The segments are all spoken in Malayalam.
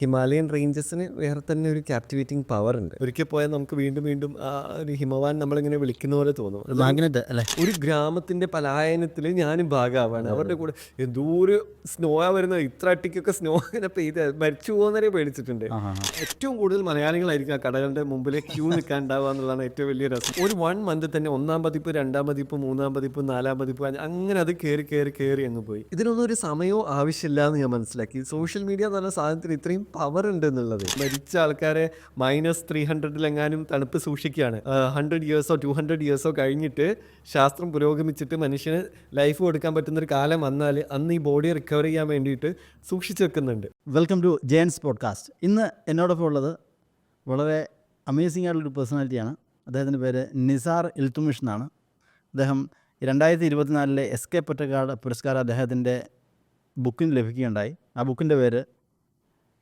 ഹിമാലയൻ റേഞ്ചസിന് വേറെ തന്നെ ഒരു ക്യാപ്റ്റിവേറ്റിംഗ് പവർ ഉണ്ട്. ഒരിക്കൽ പോയാൽ നമുക്ക് വീണ്ടും വീണ്ടും ആ ഒരു ഹിമവാൻ നമ്മളിങ്ങനെ വിളിക്കുന്ന പോലെ തോന്നും. മാഗ്നറ്റ് അല്ലേ? ഒരു ഗ്രാമത്തിന്റെ പലായനത്തിൽ ഞാനും ഭാഗമാവാണ്. അവരുടെ കൂടെ എന്തോരു സ്നോയാ വരുന്നത്. ഇത്ര അട്ടിക്കൊക്കെ സ്നോ ഇങ്ങനെ പെയ്ത് മരിച്ചു പോകുന്നവരെ പേടിച്ചിട്ടുണ്ട്. ഏറ്റവും കൂടുതൽ മലയാളികളായിരിക്കും ആ കടകളുടെ മുമ്പിൽ ക്യൂ നിൽക്കാൻ ഉണ്ടാവുക എന്നുള്ളതാണ് ഏറ്റവും വലിയ രസം. ഒരു 1 മന്ത് തന്നെ 1-ാം പതിപ്പ്, 2-ാം പതിപ്പ്, 3-ാം പതിപ്പ്, 4-ാം പതിപ്പ്, അങ്ങനെ അത് കയറി അങ്ങ് പോയി. ഇതിനൊന്നും ഒരു സമയവും ആവശ്യമില്ല എന്ന് ഞാൻ മനസ്സിലാക്കി. സോഷ്യൽ മീഡിയ എന്ന് പറഞ്ഞ സാധനത്തിന് ഇത്രയും പവർ ഉണ്ട് എന്നുള്ളത്. മരിച്ച ആൾക്കാരെ -300 തണുപ്പ് സൂക്ഷിക്കുകയാണ്. 100 ഇയേഴ്സോ 200 ഇയേഴ്സോ കഴിഞ്ഞിട്ട് ശാസ്ത്രം പുരോഗമിച്ചിട്ട് മനുഷ്യന് ലൈഫ് കൊടുക്കാൻ പറ്റുന്നൊരു കാലം വന്നാൽ അന്ന് ഈ ബോഡി റിക്കവർ ചെയ്യാൻ വേണ്ടിയിട്ട് സൂക്ഷിച്ചു വെക്കുന്നുണ്ട്. Welcome to Jains podcast. ഇന്ന് എന്നോടൊപ്പം ഉള്ളത് വളരെ അമേസിംഗ് ആയിട്ടുള്ളൊരു പേഴ്സണാലിറ്റിയാണ്. അദ്ദേഹത്തിൻ്റെ പേര് നിസാർ ഇൽത്തുമിഷ് എന്നാണ്. അദ്ദേഹം 2024 SK പൊറ്റക്കാട് പുരസ്കാരം അദ്ദേഹത്തിൻ്റെ ബുക്കിന് ലഭിക്കുകയുണ്ടായി. ആ ബുക്കിൻ്റെ പേര്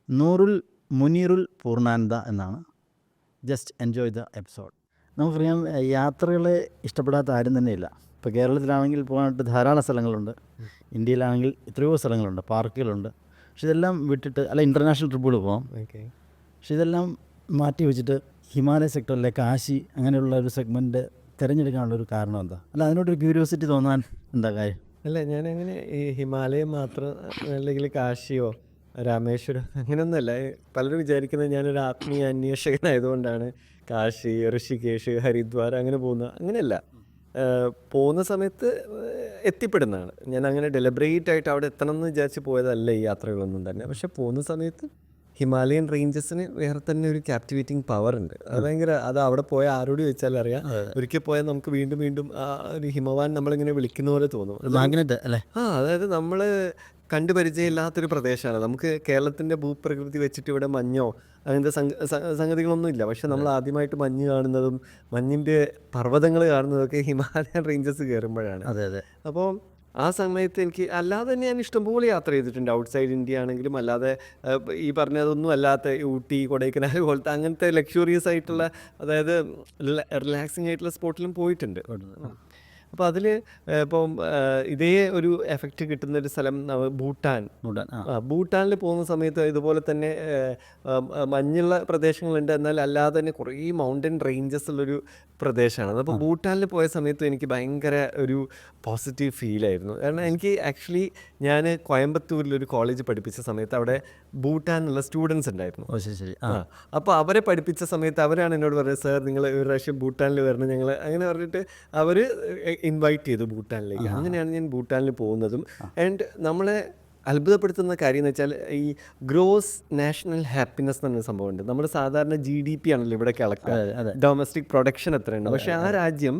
നൂറുൽ മുനീറുൽ പൂർണ്ണാനന്ദ എന്നാണ്. Just enjoy the episode. നമുക്കറിയാം, യാത്രകളെ ഇഷ്ടപ്പെടാത്ത ആരും തന്നെയില്ല. ഇപ്പോൾ കേരളത്തിലാണെങ്കിൽ പോകാനായിട്ട് ധാരാളം സ്ഥലങ്ങളുണ്ട്, ഇന്ത്യയിലാണെങ്കിൽ എത്രയോ സ്ഥലങ്ങളുണ്ട്, പാർക്കുകളുണ്ട്. പക്ഷെ ഇതെല്ലാം വിട്ടിട്ട് ഇൻ്റർനാഷണൽ ട്രിപ്പുകൾ പോകാം. പക്ഷെ ഇതെല്ലാം മാറ്റി വെച്ചിട്ട് ഹിമാലയ സെക്ടറിലെ കാശി അങ്ങനെയുള്ള ഒരു സെഗ്മെൻറ്റ് തിരഞ്ഞെടുക്കാനുള്ളൊരു കാരണം എന്താ? അതിനോടൊരു ക്യൂരിയോസിറ്റി തോന്നാൻ എന്താ കാര്യം? ഞാനങ്ങനെ ഈ ഹിമാലയം മാത്രം അല്ലെങ്കിൽ കാശിയോ രാമേശ്വരം അങ്ങനെയൊന്നുമല്ല. പലരും വിചാരിക്കുന്നത് ഞാനൊരു ആത്മീയ അന്വേഷകനായതുകൊണ്ടാണ് കാശി, ഋഷികേശ്, ഹരിദ്വാർ അങ്ങനെ പോകുന്നത്. അങ്ങനെയല്ല. പോകുന്ന സമയത്ത് എത്തിപ്പെടുന്നതാണ്. ഞാൻ അങ്ങനെ ഡെലിബറേറ്റ് ആയിട്ട് അവിടെ എത്തണം എന്ന് വിചാരിച്ച് പോയതല്ല ഈ യാത്രകളൊന്നും തന്നെ. പക്ഷെ പോകുന്ന സമയത്ത് ഹിമാലയൻ റേഞ്ചസിന് വേറെ തന്നെ ഒരു ക്യാപ്റ്റിവേറ്റിംഗ് പവർ ഉണ്ട്. അത് അവിടെ പോയ ആരോട് ചോദിച്ചാലും അറിയാം. ഒരിക്കൽ പോയാൽ നമുക്ക് വീണ്ടും വീണ്ടും ആ ഒരു ഹിമവാൻ നമ്മളിങ്ങനെ വിളിക്കുന്ന പോലെ തോന്നും. മാഗ്നറ്റ് അല്ലേ? അതായത് നമ്മൾ കണ്ടു പരിചയമില്ലാത്തൊരു പ്രദേശമാണ്. നമുക്ക് കേരളത്തിൻ്റെ ഭൂപ്രകൃതി വെച്ചിട്ട് ഇവിടെ മഞ്ഞോ അങ്ങനത്തെ സംഗതികളൊന്നും ഇല്ല. പക്ഷെ നമ്മൾ ആദ്യമായിട്ട് മഞ്ഞ് കാണുന്നതും മഞ്ഞിൻ്റെ പർവ്വതങ്ങൾ കാണുന്നതൊക്കെ ഹിമാലയൻ റേഞ്ചസ് കയറുമ്പോഴാണ്. അപ്പോൾ ആ സമയത്ത് എനിക്ക് അല്ലാതെ തന്നെ ഞാൻ ഇഷ്ടംപോലെ യാത്ര ചെയ്തിട്ടുണ്ട്. ഔട്ട്സൈഡ് ഇന്ത്യ ആണെങ്കിലും അല്ലാതെ ഈ പറഞ്ഞതൊന്നും അല്ലാത്ത ഊട്ടി, കൊടൈക്കനാൽ പോലത്തെ അങ്ങനത്തെ ലക്ഷറിയസ് ആയിട്ടുള്ള, അതായത് റിലാക്സിങ് ആയിട്ടുള്ള സ്പോട്ടിലും പോയിട്ടുണ്ട്. അപ്പോൾ അതിൽ ഇപ്പം ഇതേ ഒരു എഫക്റ്റ് കിട്ടുന്നൊരു സ്ഥലം ഭൂട്ടാനിൽ പോകുന്ന സമയത്ത് ഇതുപോലെ തന്നെ മഞ്ഞുള്ള പ്രദേശങ്ങളുണ്ട്, എന്നാൽ അല്ലാതെ തന്നെ കുറേ മൗണ്ടൻ റേഞ്ചസ് ഉള്ളൊരു പ്രദേശമാണ്. അപ്പോൾ ഭൂട്ടാനിൽ പോയ സമയത്ത് എനിക്ക് ഭയങ്കര ഒരു പോസിറ്റീവ് ഫീലായിരുന്നു. കാരണം എനിക്ക് ആക്ച്വലി ഞാൻ കോയമ്പത്തൂരിലൊരു കോളേജ് പഠിപ്പിച്ച സമയത്ത് അവിടെ ഭൂട്ടാനിലുള്ള സ്റ്റുഡൻസ് ഉണ്ടായിരുന്നു. അപ്പോൾ അവരെ പഠിപ്പിച്ച സമയത്ത് അവരാണ് എന്നോട് പറയുന്നത്, സാർ നിങ്ങൾ ഒരു പ്രാവശ്യം ഭൂട്ടാനിൽ വരണം ഞങ്ങൾ, അങ്ങനെ പറഞ്ഞിട്ട് അവർ ഇൻവൈറ്റ് ചെയ്തു ഭൂട്ടാനിലേക്ക്. അങ്ങനെയാണ് ഞാൻ ഭൂട്ടാനിൽ പോകുന്നതും. ആൻഡ് നമ്മളെ അത്ഭുതപ്പെടുത്തുന്ന കാര്യം എന്ന് വെച്ചാൽ ഈ ഗ്രോസ് നാഷണൽ ഹാപ്പിനെസ് എന്നൊരു സംഭവമുണ്ട്. നമ്മൾ സാധാരണ GDP ആണല്ലോ ഇവിടെ കളക്ട്, ഡൊമസ്റ്റിക് പ്രൊഡക്ഷൻ എത്രയുണ്ട്. പക്ഷെ ആ രാജ്യം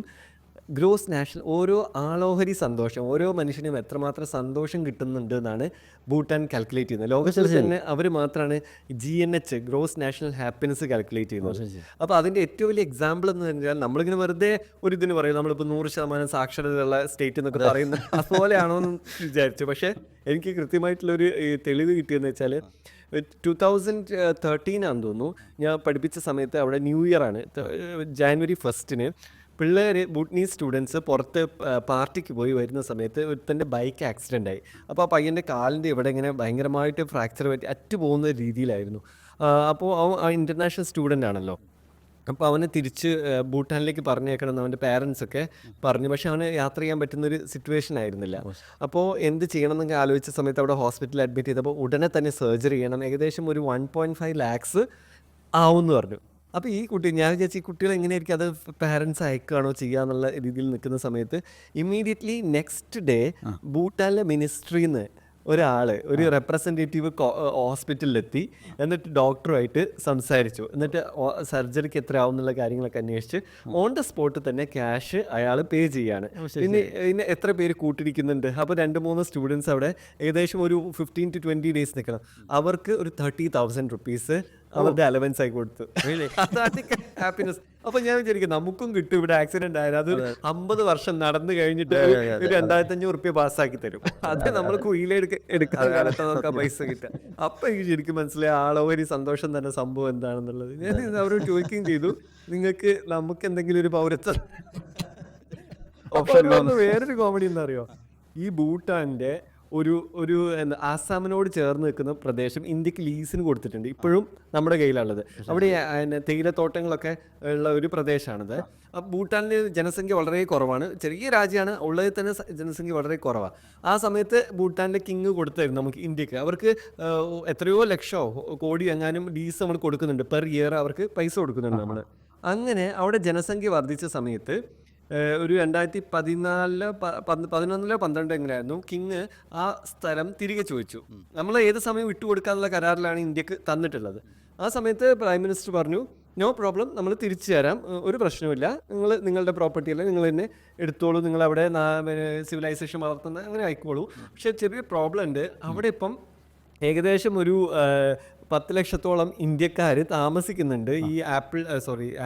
ഗ്രോസ് നാഷണൽ ഓരോ ആളോഹരി സന്തോഷം, ഓരോ മനുഷ്യനും എത്രമാത്രം സന്തോഷം കിട്ടുന്നുണ്ട് എന്നാണ് ഭൂട്ടാൻ കാൽക്കുലേറ്റ് ചെയ്യുന്നത്. ലോകത്തിൽ തന്നെ അവർ മാത്രമാണ് GNH gross national happiness calculate ചെയ്യുന്നത്. അപ്പോൾ അതിൻ്റെ ഏറ്റവും വലിയ എക്സാമ്പിൾ എന്ന് പറഞ്ഞാൽ നമ്മളിങ്ങനെ വെറുതെ ഒരു ഇതിന് പറയും, നമ്മളിപ്പോൾ 100% സാക്ഷരതയുള്ള സ്റ്റേറ്റ് എന്നൊക്കെ പറയുന്നത് അതുപോലെയാണോ എന്ന് വിചാരിച്ചു. പക്ഷേ എനിക്ക് കൃത്യമായിട്ടുള്ളൊരു തെളിവ് കിട്ടിയെന്ന് വെച്ചാൽ 2013 ആണെന്ന് തോന്നുന്നു, ഞാൻ പഠിപ്പിച്ച സമയത്ത് അവിടെ ന്യൂ ഇയർ ആണ്, January 1 പിള്ളേർ ഭൂട്ടനീസ് സ്റ്റുഡൻസ് പുറത്ത് പാർട്ടിക്ക് പോയി വരുന്ന സമയത്ത് ഒരുത്തൻ്റെ ബൈക്ക് ആക്സിഡൻ്റ് ആയി. അപ്പോൾ ആ പയ്യൻ്റെ കാലിൻ്റെ ഇവിടെ ഇങ്ങനെ ഭയങ്കരമായിട്ട് ഫ്രാക്ചർ പറ്റി അറ്റുപോകുന്ന രീതിയിലായിരുന്നു. അപ്പോൾ അവൻ ഇൻ്റർനാഷണൽ സ്റ്റുഡൻ്റ് ആണല്ലോ. അപ്പോൾ അവന് തിരിച്ച് ഭൂട്ടാനിലേക്ക് പറഞ്ഞേക്കണം എന്ന് അവൻ്റെ പാരൻസൊക്കെ പറഞ്ഞു. പക്ഷെ അവന് യാത്ര ചെയ്യാൻ പറ്റുന്നൊരു സിറ്റുവേഷൻ ആയിരുന്നില്ല. അപ്പോൾ എന്ത് ചെയ്യണം എന്നൊക്കെ ആലോചിച്ച സമയത്ത് അവിടെ ഹോസ്പിറ്റലിൽ അഡ്മിറ്റ് ചെയ്തപ്പോൾ ഉടനെ തന്നെ സർജറി ചെയ്യണം, ഏകദേശം ഒരു 1.5 lakhs ആവുമെന്ന് പറഞ്ഞു. അപ്പോൾ ഈ കുട്ടി, ഞാൻ വിചാരിച്ചു ഈ കുട്ടികൾ എങ്ങനെയായിരിക്കും അത് പാരൻസ് അയക്കുകയാണോ ചെയ്യുക എന്നുള്ള രീതിയിൽ നിൽക്കുന്ന സമയത്ത് ഇമ്മീഡിയറ്റ്ലി നെക്സ്റ്റ് ഡേ ഭൂട്ടാനിലെ മിനിസ്ട്രിയിൽ നിന്ന് ഒരു റെപ്രസെൻറ്റേറ്റീവ് ഹോസ്പിറ്റലിലെത്തി. എന്നിട്ട് ഡോക്ടറുമായിട്ട് സംസാരിച്ചു. എന്നിട്ട് സർജറിക്ക് എത്ര ആവും എന്നുള്ള കാര്യങ്ങളൊക്കെ അന്വേഷിച്ച് ഓൺ ദ സ്പോട്ട് തന്നെ ക്യാഷ് അയാൾ പേ ചെയ്യാണ്. പിന്നെ എത്ര പേര് കൂട്ടിരിക്കുന്നുണ്ട്, അപ്പോൾ 2-3 സ്റ്റുഡൻസ് അവിടെ ഏകദേശം ഒരു 15 to 20 days നിൽക്കണം. അവർക്ക് ഒരു 30,000 rupees അവരുടെ അലവൻസ് ആയി കൊടുത്തു. ഹാപ്പിനെസ്. അപ്പൊ ഞാൻ വിചാരിക്കും നമുക്കും കിട്ടും ഇവിടെ ആക്സിഡന്റ് ആയാലും അത് 50 വർഷം നടന്നു കഴിഞ്ഞിട്ട് ഒരു 2,500 rupees പാസ്സാക്കി തരും. അത് നമ്മൾ കുയിലെടുക്കാൻ കാലത്ത് നോക്കാൻ പൈസ കിട്ടുക. അപ്പൊ എനിക്ക് ശരിക്കും മനസ്സിലായി ആളോഹരി സന്തോഷം തന്നെ സംഭവം എന്താണെന്നുള്ളത്. ഞാൻ അവരോട് ചോദിക്കുകയും ചെയ്തു, നമുക്ക് എന്തെങ്കിലും ഒരു പൗരത്വം ഓപ്ഷൻ. വേറൊരു കോമഡി എന്താ അറിയോ, ഈ ഭൂട്ടാന്റെ ഒരു ഒരു എന്താ ആസാമിനോട് ചേർന്ന് നിൽക്കുന്ന പ്രദേശം ഇന്ത്യക്ക് ലീസിന് കൊടുത്തിട്ടുണ്ട്. ഇപ്പോഴും നമ്മുടെ കയ്യിലുള്ളത്. അവിടെ തേയിലത്തോട്ടങ്ങളൊക്കെ ഉള്ള ഒരു പ്രദേശമാണിത്. ഭൂട്ടാനിൽ ജനസംഖ്യ വളരെ കുറവാണ്. ചെറിയ രാജ്യമാണ്, ഉള്ളതിൽ തന്നെ ജനസംഖ്യ വളരെ കുറവാണ്. ആ സമയത്ത് ഭൂട്ടാനിലെ കിങ് കൊടുത്തായിരുന്നു നമുക്ക് ഇന്ത്യക്ക്. അവർക്ക് എത്രയോ ലക്ഷമോ കോടി എങ്ങാനും ലീസ് നമ്മൾ കൊടുക്കുന്നുണ്ട്. പെർ ഇയർ അവർക്ക് പൈസ കൊടുക്കുന്നുണ്ട് നമ്മൾ. അങ്ങനെ അവിടെ ജനസംഖ്യ വർദ്ധിച്ച സമയത്ത് ഒരു 2011-12 എങ്ങനെയായിരുന്നു, കിങ് ആ സ്ഥലം തിരികെ ചോദിച്ചു. നമ്മൾ ഏത് സമയം വിട്ടുകൊടുക്കാനുള്ള കരാറിലാണ് ഇന്ത്യക്ക് തന്നിട്ടുള്ളത്. ആ സമയത്ത് പ്രൈം മിനിസ്റ്റർ പറഞ്ഞു, നോ പ്രോബ്ലം, നമ്മൾ തിരിച്ചു തരാം, ഒരു പ്രശ്നവുമില്ല, നിങ്ങളുടെ പ്രോപ്പർട്ടി അല്ല, നിങ്ങൾ തന്നെ എടുത്തോളൂ, നിങ്ങളവിടെ സിവിലൈസേഷൻ വളർത്തുന്ന അങ്ങനെ ആയിക്കോളൂ. പക്ഷേ ചെറിയ പ്രോബ്ലം ഉണ്ട്. അവിടെ ഇപ്പം ഏകദേശം ഒരു 10 ലക്ഷത്തോളം ഇന്ത്യക്കാർ താമസിക്കുന്നുണ്ട് ഈ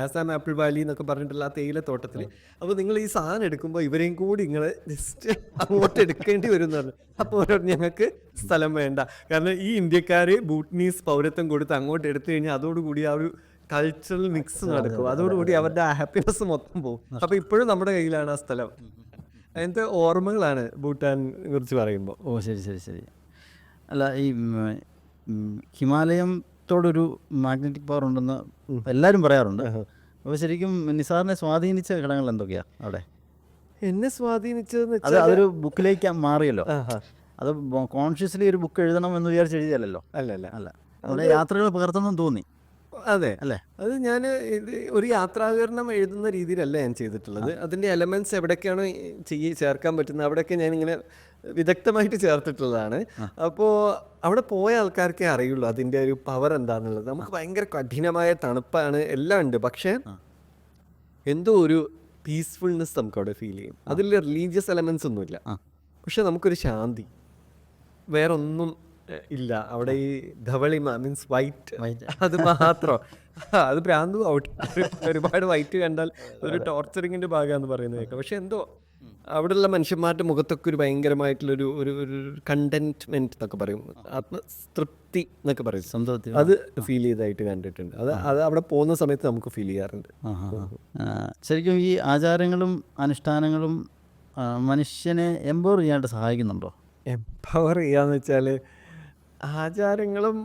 ആസാം ആപ്പിൾ വാലി എന്നൊക്കെ പറഞ്ഞിട്ടുള്ള ആ തേയിലത്തോട്ടത്തിൽ. അപ്പോൾ നിങ്ങൾ ഈ സാധനം എടുക്കുമ്പോൾ ഇവരെയും കൂടി നിങ്ങൾ ജസ്റ്റ് അങ്ങോട്ട് എടുക്കേണ്ടി വരും എന്ന് പറഞ്ഞു. അപ്പോൾ ഞങ്ങൾക്ക് സ്ഥലം വേണ്ട, കാരണം ഈ ഇന്ത്യക്കാർ ഭൂട്ടനീസ് പൗരത്വം കൊടുത്ത് അങ്ങോട്ട് എടുത്തു കഴിഞ്ഞാൽ അതോടുകൂടി ആ ഒരു കൾച്ചറൽ മിക്സ് നടക്കും, അതോടുകൂടി അവരുടെ ഹാപ്പിനെസ് മൊത്തം പോകും. അപ്പോൾ ഇപ്പോഴും നമ്മുടെ കയ്യിലാണ് ആ സ്ഥലം. അതിൻ്റെ ഓർമ്മകളാണ് ഭൂട്ടാനെ കുറിച്ച് പറയുമ്പോൾ. ഓ ശരി ശരി ശരി. അല്ല, ഈ ഹിമാലയത്തോടൊരു മാഗ്നറ്റിക് പവർ ഉണ്ടെന്ന് എല്ലാവരും പറയാറുണ്ട്. അപ്പോൾ ശരിക്കും നിസാറിനെ സ്വാധീനിച്ച ഘടകങ്ങൾ എന്തൊക്കെയാണ് അവിടെ? എന്നെ സ്വാധീനിച്ചതെന്ന് അത് അതൊരു ബുക്കിലേക്ക് മാറിയല്ലോ. അത് കോൺഷ്യസ്ലി ഒരു ബുക്ക് എഴുതണം എന്ന് വിചാരിച്ച് എഴുതിയല്ലോ. അല്ല അവിടെ യാത്രകൾ പകർത്തണം തോന്നി. അതെ അല്ലേ? അത് ഞാൻ ഒരു യാത്രാവിവരണം എഴുതുന്ന രീതിയിലല്ല ഞാൻ ചെയ്തിട്ടുള്ളത്. അതിൻ്റെ എലമെൻറ്റ്സ് എവിടെയൊക്കെയാണ് ചേർക്കാൻ പറ്റുന്നത് അവിടെയൊക്കെ ഞാനിങ്ങനെ വിദഗ്ധമായിട്ട് ചേർത്തിട്ടുള്ളതാണ്. അപ്പോൾ അവിടെ പോയ ആൾക്കാർക്കേ അറിയുള്ളൂ അതിൻ്റെ ഒരു പവർ എന്താണെന്നുള്ളത്. നമുക്ക് ഭയങ്കര കഠിനമായ തണുപ്പാണ്, എല്ലാം ഉണ്ട്, പക്ഷേ എന്തോ ഒരു പീസ്ഫുൾനെസ് നമുക്ക് അവിടെ ഫീൽ ചെയ്യും. അതിൽ റിലീജിയസ് എലമെൻറ്റ്സ് ഒന്നുമില്ല, പക്ഷെ നമുക്കൊരു ശാന്തി, വേറെ ഒന്നും ഇല്ല അവിടെ. ഈ ധവളിമ മീൻസ് വൈറ്റ്, അത് മാത്രം. അത് ഭ്രാന്തും ഔട്ട്. ഒരുപാട് വൈറ്റ് കണ്ടാൽ ഒരു ടോർച്ചറിങ്ങിന്റെ ഭാഗമാണെന്ന് പറയുന്നത് കേൾക്കാം. പക്ഷെ എന്തോ അവിടെയുള്ള മനുഷ്യന്മാരുടെ മുഖത്തൊക്കെ ഒരു ഭയങ്കരമായിട്ടുള്ളൊരു ഒരു കണ്ടന്റ്മെന്റ് എന്നൊക്കെ പറയും, ആത്മതൃപ്തി എന്നൊക്കെ പറയും, സംതൃപ്തി, അത് ഫീൽ ചെയ്തായിട്ട് കണ്ടിട്ടുണ്ട്. അത് അവിടെ പോകുന്ന സമയത്ത് നമുക്ക് ഫീൽ ചെയ്യാറുണ്ട്. ശരിക്കും ഈ ആചാരങ്ങളും അനുഷ്ഠാനങ്ങളും മനുഷ്യനെ എംപവർ ചെയ്യാനായിട്ട് സഹായിക്കുന്നുണ്ടോ? എംപവർ ചെയ്യാന്ന് വെച്ചാൽ ആചാരങ്ങളും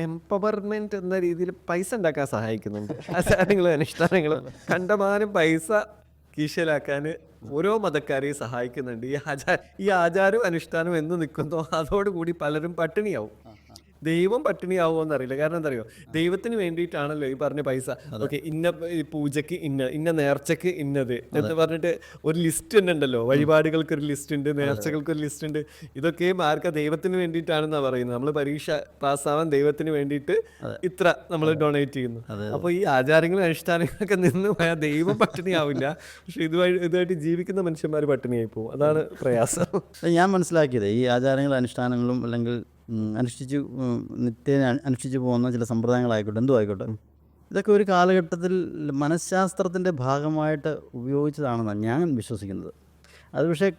എംപവർമെന്റ് എന്ന രീതിയിൽ പൈസ ഉണ്ടാക്കാൻ സഹായിക്കുന്നുണ്ട്. ആചാരങ്ങളും അനുഷ്ഠാനങ്ങളും കണ്ടമാനം പൈസ കീശലാക്കാൻ ഓരോ മതക്കാരെയും സഹായിക്കുന്നുണ്ട്. ഈ ആചാരവും അനുഷ്ഠാനവും എന്ന് നിൽക്കുന്നോ അതോടുകൂടി പലരും പട്ടിണിയാവും. ദൈവം പട്ടിണിയാവുമോ എന്നറിയില്ല. കാരണം എന്താ അറിയോ, ദൈവത്തിന് വേണ്ടിയിട്ടാണല്ലോ ഈ പറഞ്ഞ പൈസ. ഓക്കെ, ഇന്ന പൂജയ്ക്ക് ഇന്ന നേർച്ചയ്ക്ക് ഇന്നത് എന്ന് പറഞ്ഞിട്ട് ഒരു ലിസ്റ്റ് തന്നെ ഉണ്ടല്ലോ. വഴിപാടുകൾക്കൊരു ലിസ്റ്റ് ഉണ്ട്, നേർച്ചകൾക്കൊരു ലിസ്റ്റ് ഉണ്ട്. ഇതൊക്കെയും ആർക്കാ? ദൈവത്തിന് വേണ്ടിയിട്ടാണെന്നാണ് പറയുന്നത്. നമ്മൾ പരീക്ഷ പാസ്സാവാൻ ദൈവത്തിന് വേണ്ടിയിട്ട് ഇത്ര നമ്മൾ ഡൊണേറ്റ് ചെയ്യുന്നു. അപ്പോൾ ഈ ആചാരങ്ങളും അനുഷ്ഠാനങ്ങളൊക്കെ നിന്ന് പോയാൽ ദൈവം പട്ടിണിയാവില്ല, പക്ഷെ ഇതുമായിട്ട് ജീവിക്കുന്ന മനുഷ്യന്മാർ പട്ടിണിയായി പോകും. അതാണ് പ്രയാസം. ഞാൻ മനസ്സിലാക്കിയത് ഈ ആചാരങ്ങളും അനുഷ്ഠാനങ്ങളും അല്ലെങ്കിൽ നിത്യേന അനുഷ്ഠിച്ചു പോകുന്ന ചില സമ്പ്രദായങ്ങളായിക്കോട്ടെ, എന്തും ആയിക്കോട്ടെ, ഇതൊക്കെ ഒരു കാലഘട്ടത്തിൽ മനഃശാസ്ത്രത്തിൻ്റെ ഭാഗമായിട്ട് ഉപയോഗിച്ചതാണെന്നാണ് ഞാൻ വിശ്വസിക്കുന്നത്. അത് പക്ഷേ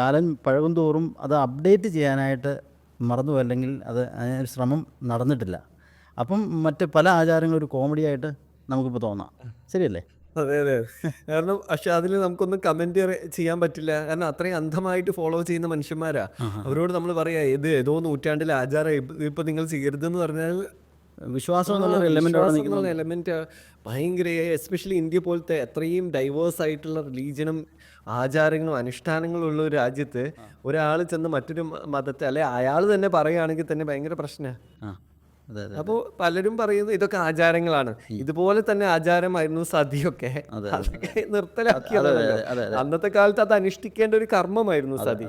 കാലം പഴകുന്തോറും അത് അപ്ഡേറ്റ് ചെയ്യാനായിട്ട് മറന്നു, അല്ലെങ്കിൽ അതിനൊരു ശ്രമം നടന്നിട്ടില്ല. അപ്പം മറ്റ് പല ആചാരങ്ങളും ഒരു കോമഡിയായിട്ട് നമുക്കിപ്പോൾ തോന്നാം. ശരിയല്ലേ? അതെ. കാരണം പക്ഷെ അതിൽ നമുക്കൊന്നും കമന്റ് ചെയ്യാൻ പറ്റില്ല, കാരണം അത്രയും അന്ധമായിട്ട് ഫോളോ ചെയ്യുന്ന മനുഷ്യന്മാരാ. അവരോട് നമ്മൾ പറയാ ഏതോ നൂറ്റാണ്ടിലെ ആചാരം ഇപ്പൊ നിങ്ങൾ ചെയ്യരുതെന്ന് പറഞ്ഞാൽ വിശ്വാസം എന്നുള്ള എലമെന്റ് ഭയങ്കര, എസ്പെഷ്യലി ഇന്ത്യ പോലത്തെ അത്രയും ഡൈവേഴ്സ് ആയിട്ടുള്ള റിലീജിയനും ആചാരങ്ങളും അനുഷ്ഠാനങ്ങളും ഉള്ള ഒരു രാജ്യത്ത് ഒരാൾ ചെന്ന് മറ്റൊരു മതത്തെ അല്ലെ അയാൾ തന്നെ പറയുകയാണെങ്കിൽ തന്നെ ഭയങ്കര പ്രശ്നമാണ്. അപ്പോൾ പലരും പറയുന്നു ഇതൊക്കെ ആചാരങ്ങളാണ്. ഇതുപോലെ തന്നെ ആചാരമായിരുന്നു സതിയൊക്കെ, അതൊക്കെ നിർത്തലാക്കിയതല്ലോ. അന്നത്തെ കാലത്ത് അത് അനുഷ്ഠിക്കേണ്ട ഒരു കർമ്മമായിരുന്നു സതി.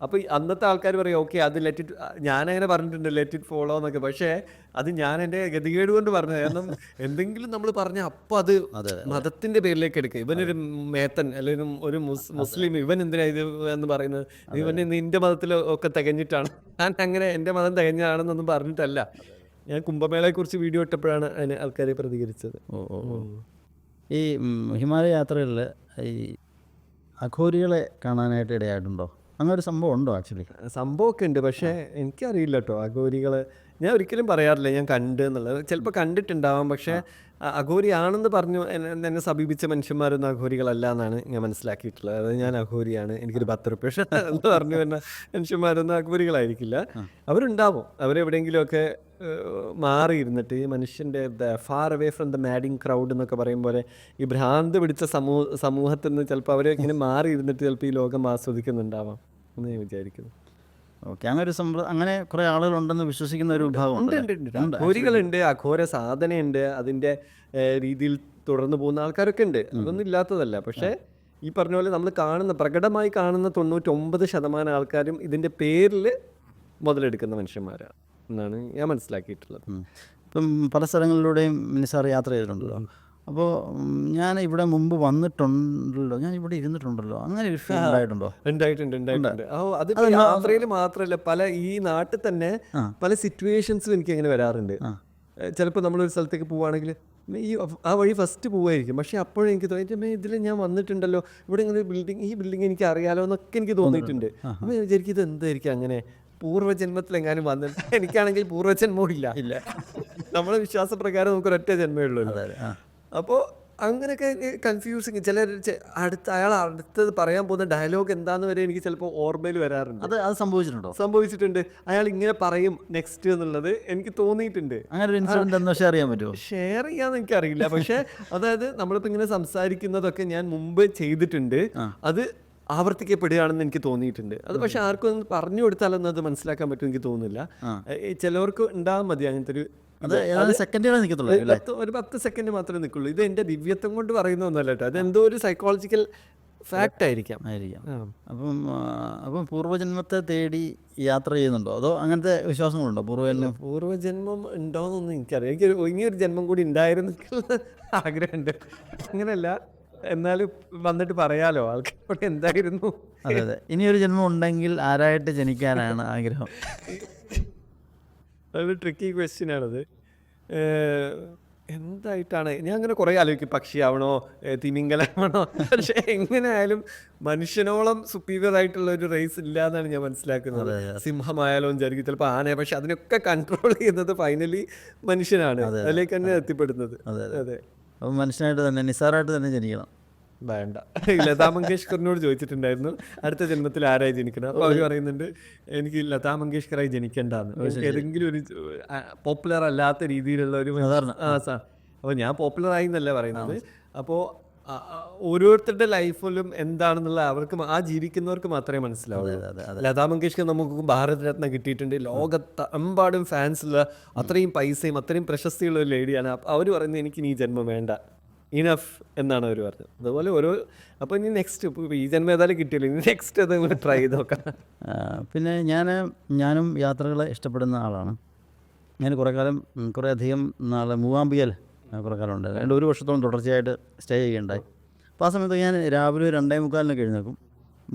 അപ്പൊ അന്നത്തെ ആൾക്കാർ പറയും ഓക്കെ അത് ലെറ്റ് ഇറ്റ്, ഞാനങ്ങനെ പറഞ്ഞിട്ടുണ്ട് ലെറ്റ് ഇറ്റ് ഫോളോ എന്നൊക്കെ. പക്ഷേ അത് ഞാൻ എൻ്റെ ഗതികേട് കൊണ്ട് പറഞ്ഞത്. കാരണം എന്തെങ്കിലും നമ്മൾ പറഞ്ഞ അപ്പൊ അത് മതത്തിന്റെ പേരിലേക്ക് എടുക്കുക. ഇവനൊരു മേത്തൻ അല്ലെങ്കിൽ ഒരു മുസ്ലിം, ഇവൻ എന്തിനാ ഇത് എന്ന് പറയുന്നത്, ഇവന് നിന്റെ മതത്തിൽ ഒക്കെ തികഞ്ഞിട്ടാണ്, ഞാൻ അങ്ങനെ എൻ്റെ മതം തികഞ്ഞാണെന്നൊന്നും പറഞ്ഞിട്ടല്ല. ഞാൻ കുംഭമേളയെ കുറിച്ച് വീഡിയോ ഇട്ടപ്പോഴാണ് അതിന് ആൾക്കാരെ പ്രതികരിച്ചത്. ഈ ഹിമാലയ യാത്രകളിൽ ഈ അഘോരികളെ കാണാനായിട്ട് ഇടയായിട്ടുണ്ടോ? അങ്ങനെ ഒരു സംഭവം ഉണ്ടോ? ആക്ച്വലി സംഭവമൊക്കെ ഉണ്ട്, പക്ഷേ എനിക്കറിയില്ല കേട്ടോ അഘോരികൾ ഞാൻ ഒരിക്കലും പറയാറില്ല ഞാൻ കണ്ട് എന്നുള്ളത്. ചിലപ്പോൾ കണ്ടിട്ടുണ്ടാവാം, പക്ഷേ അഘോരിയാണെന്ന് പറഞ്ഞു എന്നെ സമീപിച്ച മനുഷ്യന്മാരൊന്നും അഘോരികളല്ല എന്നാണ് ഞാൻ മനസ്സിലാക്കിയിട്ടുള്ളത്. അതായത് ഞാൻ അഘോരിയാണ്, എനിക്കൊരു 10 റുപ്യ പക്ഷേ എന്ന് പറഞ്ഞു വരുന്ന മനുഷ്യന്മാരൊന്നും അഘോരികളായിരിക്കില്ല. അവരുണ്ടാവും, അവരെവിടെയെങ്കിലുമൊക്കെ മാറിയിരുന്നിട്ട് ഈ മനുഷ്യൻ്റെ far away from the madding crowd എന്നൊക്കെ പറയും പോലെ ഈ ഭ്രാന്ത് പിടിച്ച സമൂഹത്തിൽ നിന്ന് ചിലപ്പോൾ അവരെ ഇങ്ങനെ മാറിയിരുന്നിട്ട് ചിലപ്പോൾ ഈ ലോകം ആസ്വദിക്കുന്നുണ്ടാവാം എന്ന് ഞാൻ വിചാരിക്കുന്നു. ഓക്കെ, അങ്ങനെ ഒരു അങ്ങനെ കുറേ ആളുകളുണ്ടെന്ന് വിശ്വസിക്കുന്ന ഒരു വിഭാഗം അഘോരികളുണ്ട്, അഘോര സാധനയുണ്ട്, അതിൻ്റെ രീതിയിൽ തുടർന്ന് പോകുന്ന ആൾക്കാരൊക്കെ ഉണ്ട്. അതൊന്നും ഇല്ലാത്തതല്ല. പക്ഷേ ഈ പറഞ്ഞ പോലെ നമ്മൾ കാണുന്ന പ്രകടമായി കാണുന്ന 99% ആൾക്കാരും ഇതിൻ്റെ പേരിൽ മുതലെടുക്കുന്ന മനുഷ്യന്മാരാണ് എന്നാണ് ഞാൻ മനസ്സിലാക്കിയിട്ടുള്ളത്. ഇപ്പം പല സ്ഥലങ്ങളിലൂടെയും നിസാർ യാത്ര ചെയ്തിട്ടുണ്ടല്ലോ. അപ്പോൾ ഞാൻ ഇവിടെ മുമ്പ് വന്നിട്ടുണ്ടല്ലോ, ഞാൻ ഇവിടെ ഇരുന്നിട്ടുണ്ടല്ലോ, അങ്ങനെ ഒരു ഫീൽ ഉണ്ടായിട്ടുണ്ടോ? ഉണ്ടായിട്ടുണ്ട്. അത് യാത്രയിൽ മാത്രമല്ല, പല ഈ നാട്ടിൽ തന്നെ പല സിറ്റുവേഷൻസും എനിക്ക് അങ്ങനെ വരാറുണ്ട്. ചിലപ്പോൾ നമ്മളൊരു സ്ഥലത്തേക്ക് പോവുകയാണെങ്കിൽ ആ വഴി ഫസ്റ്റ് പോവായിരിക്കും, പക്ഷെ അപ്പോഴും എനിക്ക് തോന്നിയിട്ട് ഇതിൽ ഞാൻ വന്നിട്ടുണ്ടല്ലോ, ഇവിടെ ഇങ്ങനെ ഈ ബിൽഡിംഗ് എനിക്ക് അറിയാലോ എന്നൊക്കെ എനിക്ക് തോന്നിയിട്ടുണ്ട്. അപ്പോൾ ഞാൻ വിചാരിക്കും ഇത് എന്തായിരിക്കും അങ്ങനെ പൂർവ്വജന്മത്തിലെങ്ങാനും വന്നിട്ട്. എനിക്കാണെങ്കിൽ പൂർവ്വജന്മവും ഇല്ല. നമ്മളെ വിശ്വാസപ്രകാരം നമുക്ക് ഒരൊറ്റ ജന്മേ ഉള്ളൂ. അപ്പോൾ അങ്ങനെയൊക്കെ കൺഫ്യൂസിങ്. ചിലർ അയാൾ അടുത്തത് പറയാൻ പോകുന്ന ഡയലോഗ് എന്താന്ന് വരെ എനിക്ക് ചിലപ്പോൾ ഓർമ്മയിൽ വരാറുണ്ട്. അത് സംഭവിച്ചിട്ടുണ്ട്. അയാൾ ഇങ്ങനെ പറയും നെക്സ്റ്റ് എന്നുള്ളത് എനിക്ക് തോന്നിയിട്ടുണ്ട്. അങ്ങനെ ഒരു ഇൻസിഡന്റ് ഷെയർ ചെയ്യാൻ പറ്റുമോ? ഷെയർ ചെയ്യാന്ന് എനിക്കറിയില്ല, പക്ഷെ അതായത് നമ്മളിപ്പോൾ ഇങ്ങനെ സംസാരിക്കുന്നതൊക്കെ ഞാൻ മുമ്പ് ചെയ്തിട്ടുണ്ട്. അത് ആവർത്തിക്കപ്പെടുകയാണെന്ന് എനിക്ക് തോന്നിയിട്ടുണ്ട്. അത് പക്ഷെ ആർക്കും ഒന്ന് പറഞ്ഞു കൊടുത്താലൊന്നും അത് മനസ്സിലാക്കാൻ പറ്റും എനിക്ക് തോന്നുന്നില്ല. ചിലവർക്ക് ഉണ്ടാകാൻ മതി അങ്ങനത്തെ ഒരു സെക്കൻഡുകളെ നിൽക്കത്തുള്ളൂ, ഒരു 10 സെക്കൻഡ് മാത്രമേ നിൽക്കുള്ളൂ. ഇത് എൻ്റെ ദിവ്യത്വം കൊണ്ട് പറയുന്ന ഒന്നല്ല കേട്ടോ, അതെന്തോ ഒരു സൈക്കോളജിക്കൽ ഫാക്റ്റ് ആയിരിക്കാം. അപ്പം പൂർവ്വജന്മത്തെ തേടി യാത്ര ചെയ്യുന്നുണ്ടോ, അതോ അങ്ങനത്തെ വിശ്വാസങ്ങളുണ്ടോ? പൂർവ്വജന്മം ഉണ്ടോയെന്നൊന്നും എനിക്കറിയാം. എനിക്ക് ഇനിയൊരു ജന്മം കൂടി ഉണ്ടായിരുന്നെങ്കിൽ ആഗ്രഹമുണ്ട്. അങ്ങനെയല്ല, എന്നാലും വന്നിട്ട് പറയാലോ ആൾക്കാരോട് എന്തായിരുന്നു. അതെ, ഇനിയൊരു ജന്മം ഉണ്ടെങ്കിൽ ആരായിട്ട് ജനിക്കാനാണ് ആഗ്രഹം? അതൊരു ട്രിക്കി ക്വസ്റ്റ്യൻ ആണത്. എന്തായിട്ടാണ് ഞാൻ അങ്ങനെ കുറേ ആലോചിക്കും, പക്ഷിയാവണോ തിമിംഗലമാണോ, പക്ഷെ എങ്ങനെയായാലും മനുഷ്യനോളം സുപ്പീരിയർ ആയിട്ടുള്ള ഒരു റേസ് ഇല്ല എന്നാണ് ഞാൻ മനസ്സിലാക്കുന്നത്. സിംഹമായാലും വിചാരിക്കും, ചിലപ്പോൾ ആനയെ, പക്ഷെ അതിനൊക്കെ കൺട്രോൾ ചെയ്യുന്നത് ഫൈനലി മനുഷ്യനാണ്. അതിലേക്ക് തന്നെ എത്തിപ്പെടുന്നത്. അതെ, അപ്പം മനുഷ്യനായിട്ട് തന്നെ, നിസാറായിട്ട് തന്നെ ജനിക്കണം. വേണ്ട. ലതാ മങ്കേഷ്കറിനോട് ചോദിച്ചിട്ടുണ്ടായിരുന്നു അടുത്ത ജന്മത്തിൽ ആരായി ജനിക്കണം. അപ്പോൾ അവർ പറയുന്നുണ്ട് എനിക്ക് ലതാ മങ്കേഷ്കറായി ജനിക്കേണ്ടെന്ന്. ഏതെങ്കിലും ഒരു പോപ്പുലർ അല്ലാത്ത രീതിയിലുള്ള ഒരു അപ്പോൾ ഞാൻ പോപ്പുലർ ആയി എന്നല്ല പറയുന്നത്. അപ്പോൾ ഓരോരുത്തരുടെ ലൈഫിലും എന്താണെന്നുള്ള അവർക്ക് ആ ജീവിക്കുന്നവർക്ക് മാത്രമേ മനസ്സിലാവൂ. ലതാ മങ്കേഷ്കർ നമുക്ക് ഭാരത് രത്ന കിട്ടിയിട്ടുണ്ട്, ലോകത്തെമ്പാടും ഫാൻസുള്ള, അത്രയും പൈസയും അത്രയും പ്രശസ്തിയുള്ള ഒരു ലേഡിയാണ്. അവർ പറയുന്നത് എനിക്ക് ഈ ജന്മം വേണ്ട, ഇനഫ് എന്നാണ് അവർ പറഞ്ഞത്. അതുപോലെ അപ്പോൾ ഇനി നെക്സ്റ്റ് ഈ ജന്മം ഏതായാലും കിട്ടിയല്ലോ, ഇനി നെക്സ്റ്റ് അത് ട്രൈ ചെയ്ത് നോക്കാം. പിന്നെ ഞാനും യാത്രകളെ ഇഷ്ടപ്പെടുന്ന ആളാണ്. ഞാൻ കുറേ അധികം നാൾ മൂവാമ്പികയിൽ കുറേ കാലം ഉണ്ടായിരുന്നു. 1 വർഷത്തോളം തുടർച്ചയായിട്ട് സ്റ്റേ ചെയ്യുകയുണ്ടായി. അപ്പോൾ ആ സമയത്ത് ഞാൻ രാവിലെ 2:45 എഴുന്നേൽക്കും.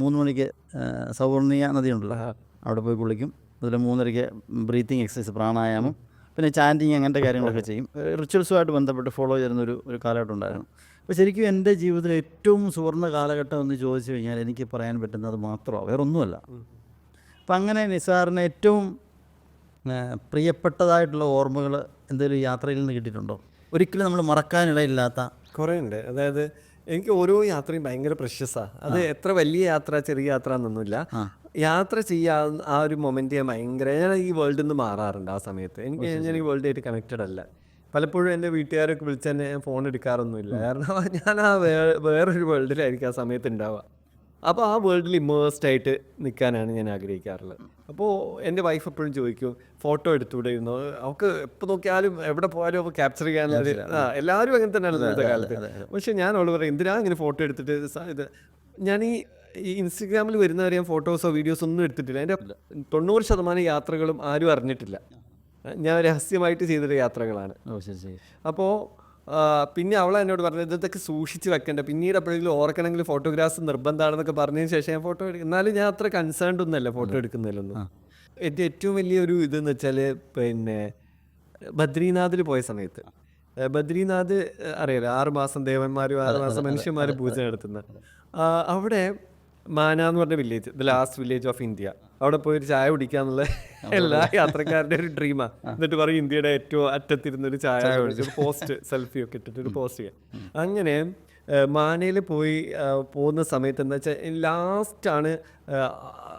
3 മണിക്ക് സൗവർണിയ നദിയുണ്ടല്ലോ, അവിടെ പോയി കുളിക്കും. അതിൽ 3:30 ബ്രീത്തിങ് എക്സസൈസ്, പ്രാണായാമം, പിന്നെ ചാൻറ്റിങ്, അങ്ങനത്തെ കാര്യങ്ങളൊക്കെ ചെയ്യും. റിച്വൽസുമായിട്ട് ബന്ധപ്പെട്ട് ഫോളോ ചെയ്യുന്നൊരു കാലഘട്ടം ഉണ്ടായിരുന്നു. അപ്പോൾ ശരിക്കും എൻ്റെ ജീവിതത്തിൽ ഏറ്റവും സുവർണ്ണ കാലഘട്ടം എന്ന് ചോദിച്ചു കഴിഞ്ഞാൽ എനിക്ക് പറയാൻ പറ്റുന്നത് മാത്രമാണ്, വേറൊന്നുമല്ല. അപ്പം അങ്ങനെ നിസാറിന് ഏറ്റവും പ്രിയപ്പെട്ടതായിട്ടുള്ള ഓർമ്മകൾ എന്തെങ്കിലും യാത്രയിൽ നിന്ന് കിട്ടിയിട്ടുണ്ടോ? ഒരിക്കലും നമ്മൾ മറക്കാനിടയില്ലാത്ത കുറേ ഉണ്ട്. അതായത് എനിക്ക് ഓരോ യാത്രയും ഭയങ്കര പ്രഷ്യസാണ്. അത് എത്ര വലിയ യാത്ര ചെറിയ യാത്ര എന്നൊന്നുമില്ല. യാത്ര ചെയ്യാൻ ആ ഒരു മൊമെൻ്റ് ഞാൻ ഈ വേൾഡിൽ നിന്ന് മാറാറുണ്ട്. ആ സമയത്ത് ഞാൻ ഈ വേൾഡായിട്ട് കണക്റ്റഡ് അല്ല. പലപ്പോഴും എൻ്റെ വീട്ടുകാരൊക്കെ വിളിച്ച് തന്നെ ഞാൻ ഫോൺ എടുക്കാറൊന്നുമില്ല, കാരണം ഞാൻ വേറൊരു വേൾഡിലായിരിക്കും ആ സമയത്ത് ഉണ്ടാവുക. അപ്പോൾ ആ വേൾഡിൽ ഇമേഴ്സ്ഡ് ആയിട്ട് നിൽക്കാനാണ് ഞാൻ ആഗ്രഹിക്കാറുള്ളത്. അപ്പോൾ എൻ്റെ വൈഫ് എപ്പോഴും ചോദിക്കും ഫോട്ടോ എടുത്തുകൂടെ ഇരുന്നോ, അവൾക്ക് എപ്പോൾ നോക്കിയാലും എവിടെ പോയാലും അവൾ ക്യാപ്ചർ ചെയ്യാനുള്ള എല്ലാവരും അങ്ങനെ തന്നെയാണ് ഇന്നത്തെ കാലത്ത്. പക്ഷെ ഞാൻ അവൾ പറയും എന്തിനാ ഇങ്ങനെ ഫോട്ടോ എടുത്തിട്ട് ഇത്. ഞാൻ ഈ ഇൻസ്റ്റഗ്രാമിൽ വരുന്നവരെ ഞാൻ ഫോട്ടോസോ വീഡിയോസോ ഒന്നും എടുത്തിട്ടില്ല. എൻ്റെ 90% യാത്രകളും ആരും അറിഞ്ഞിട്ടില്ല. ഞാൻ രഹസ്യമായിട്ട് ചെയ്തൊരു യാത്രകളാണ്. അപ്പോൾ പിന്നെ അവൾ എന്നോട് പറഞ്ഞത് ഇതൊക്കെ സൂക്ഷിച്ച് വെക്കേണ്ട, പിന്നീട് എപ്പോഴെങ്കിലും ഓർക്കണമെങ്കിൽ ഫോട്ടോഗ്രാഫ്സ് നിർബന്ധമാണെന്നൊക്കെ പറഞ്ഞതിന് ശേഷം ഞാൻ ഫോട്ടോ എടുക്കും. എന്നാലും ഞാൻ അത്ര കൺസേൺഡ് ഒന്നുമല്ല ഫോട്ടോ എടുക്കുന്നതിലൊന്നും. എൻ്റെ ഏറ്റവും വലിയൊരു ഇതെന്ന് വെച്ചാൽ പിന്നെ ബദ്രീനാഥിൽ പോയ സമയത്ത്, ബദ്രീനാഥ് അറിയാലോ, 6 മാസം ദേവന്മാരും 6 മാസം മനുഷ്യന്മാരും പൂജ നടത്തുന്ന അവിടെ മാന എന്ന് പറഞ്ഞ village, the last village of India, അവിടെ പോയി ഒരു ചായ കുടിക്കാന്നുള്ള എല്ലാ യാത്രക്കാരുടെ ഒരു ഡ്രീമാണ്. എന്നിട്ട് പറയും ഇന്ത്യയുടെ ഏറ്റവും അറ്റത്തിരുന്ന ഒരു ചായ പോസ്റ്റ് സെൽഫി ഒക്കെ ഇട്ടിട്ട് ഒരു പോസ്റ്റ് ചെയ്യാം. അങ്ങനെ മാനയിൽ പോയി പോകുന്ന സമയത്ത് എന്താ വെച്ചാൽ ലാസ്റ്റാണ്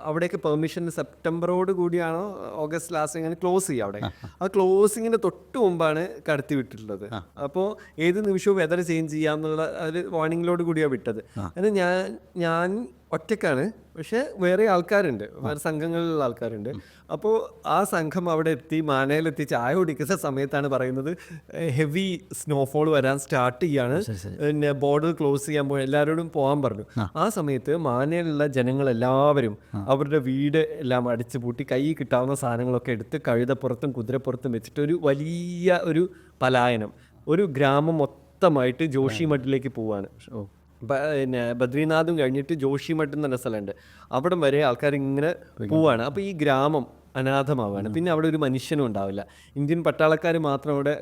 അവിടേക്ക് പെർമിഷൻ സെപ്റ്റംബറോട് കൂടിയാണോ ഓഗസ്റ്റ് ലാസ്റ്റ് ഇങ്ങനെ ക്ലോസ് ചെയ്യുക അവിടെ. ആ ക്ലോസിങ്ങിന് തൊട്ട് മുമ്പാണ് കടത്തി വിട്ടിട്ടുള്ളത്. അപ്പോൾ ഏത് നിമിഷവും വെതർ ചേഞ്ച് ചെയ്യാന്നുള്ള ഒരു വാർണിങ്ങിലോട് കൂടിയാണ് വിട്ടത്. അത് ഞാൻ ഒറ്റക്കാണ്, പക്ഷെ വേറെ ആൾക്കാരുണ്ട്, വേറെ സംഘങ്ങളിലുള്ള ആൾക്കാരുണ്ട്. അപ്പോൾ ആ സംഘം അവിടെ എത്തി മാനയിലെത്തി ചായ കുടിക്കുന്ന സമയത്താണ് പറയുന്നത് ഹെവി സ്നോഫോൾ വരാൻ സ്റ്റാർട്ട് ചെയ്യാണ്, പിന്നെ ബോർഡർ ക്ലോസ് ചെയ്യാൻ എല്ലാവരോടും പോകാൻ പറഞ്ഞു. ആ സമയത്ത് മാനയിലുള്ള ജനങ്ങളെല്ലാവരും അവരുടെ വീട് എല്ലാം അടിച്ചു പൂട്ടി കൈ കിട്ടാവുന്ന സാധനങ്ങളൊക്കെ എടുത്ത് കഴുതപ്പുറത്തും കുതിരപ്പുറത്തും വെച്ചിട്ട് ഒരു വലിയ ഒരു പലായനം, ഒരു ഗ്രാമം മൊത്തമായിട്ട് ജോഷിമഠിലേക്ക് പോവാണ്. പിന്നെ ബദ്രീനാഥും കഴിഞ്ഞിട്ട് ജോഷിമഠ് എന്ന് പറഞ്ഞ സ്ഥലമുണ്ട്, അവിടം വരെ ആൾക്കാർ ഇങ്ങനെ പോവാണ്. അപ്പോൾ ഈ ഗ്രാമം അനാഥമാവുകയാണ്. പിന്നെ അവിടെ ഒരു മനുഷ്യനും ഉണ്ടാവില്ല. ഇന്ത്യൻ പട്ടാളക്കാർ മാത്രം അവിടെ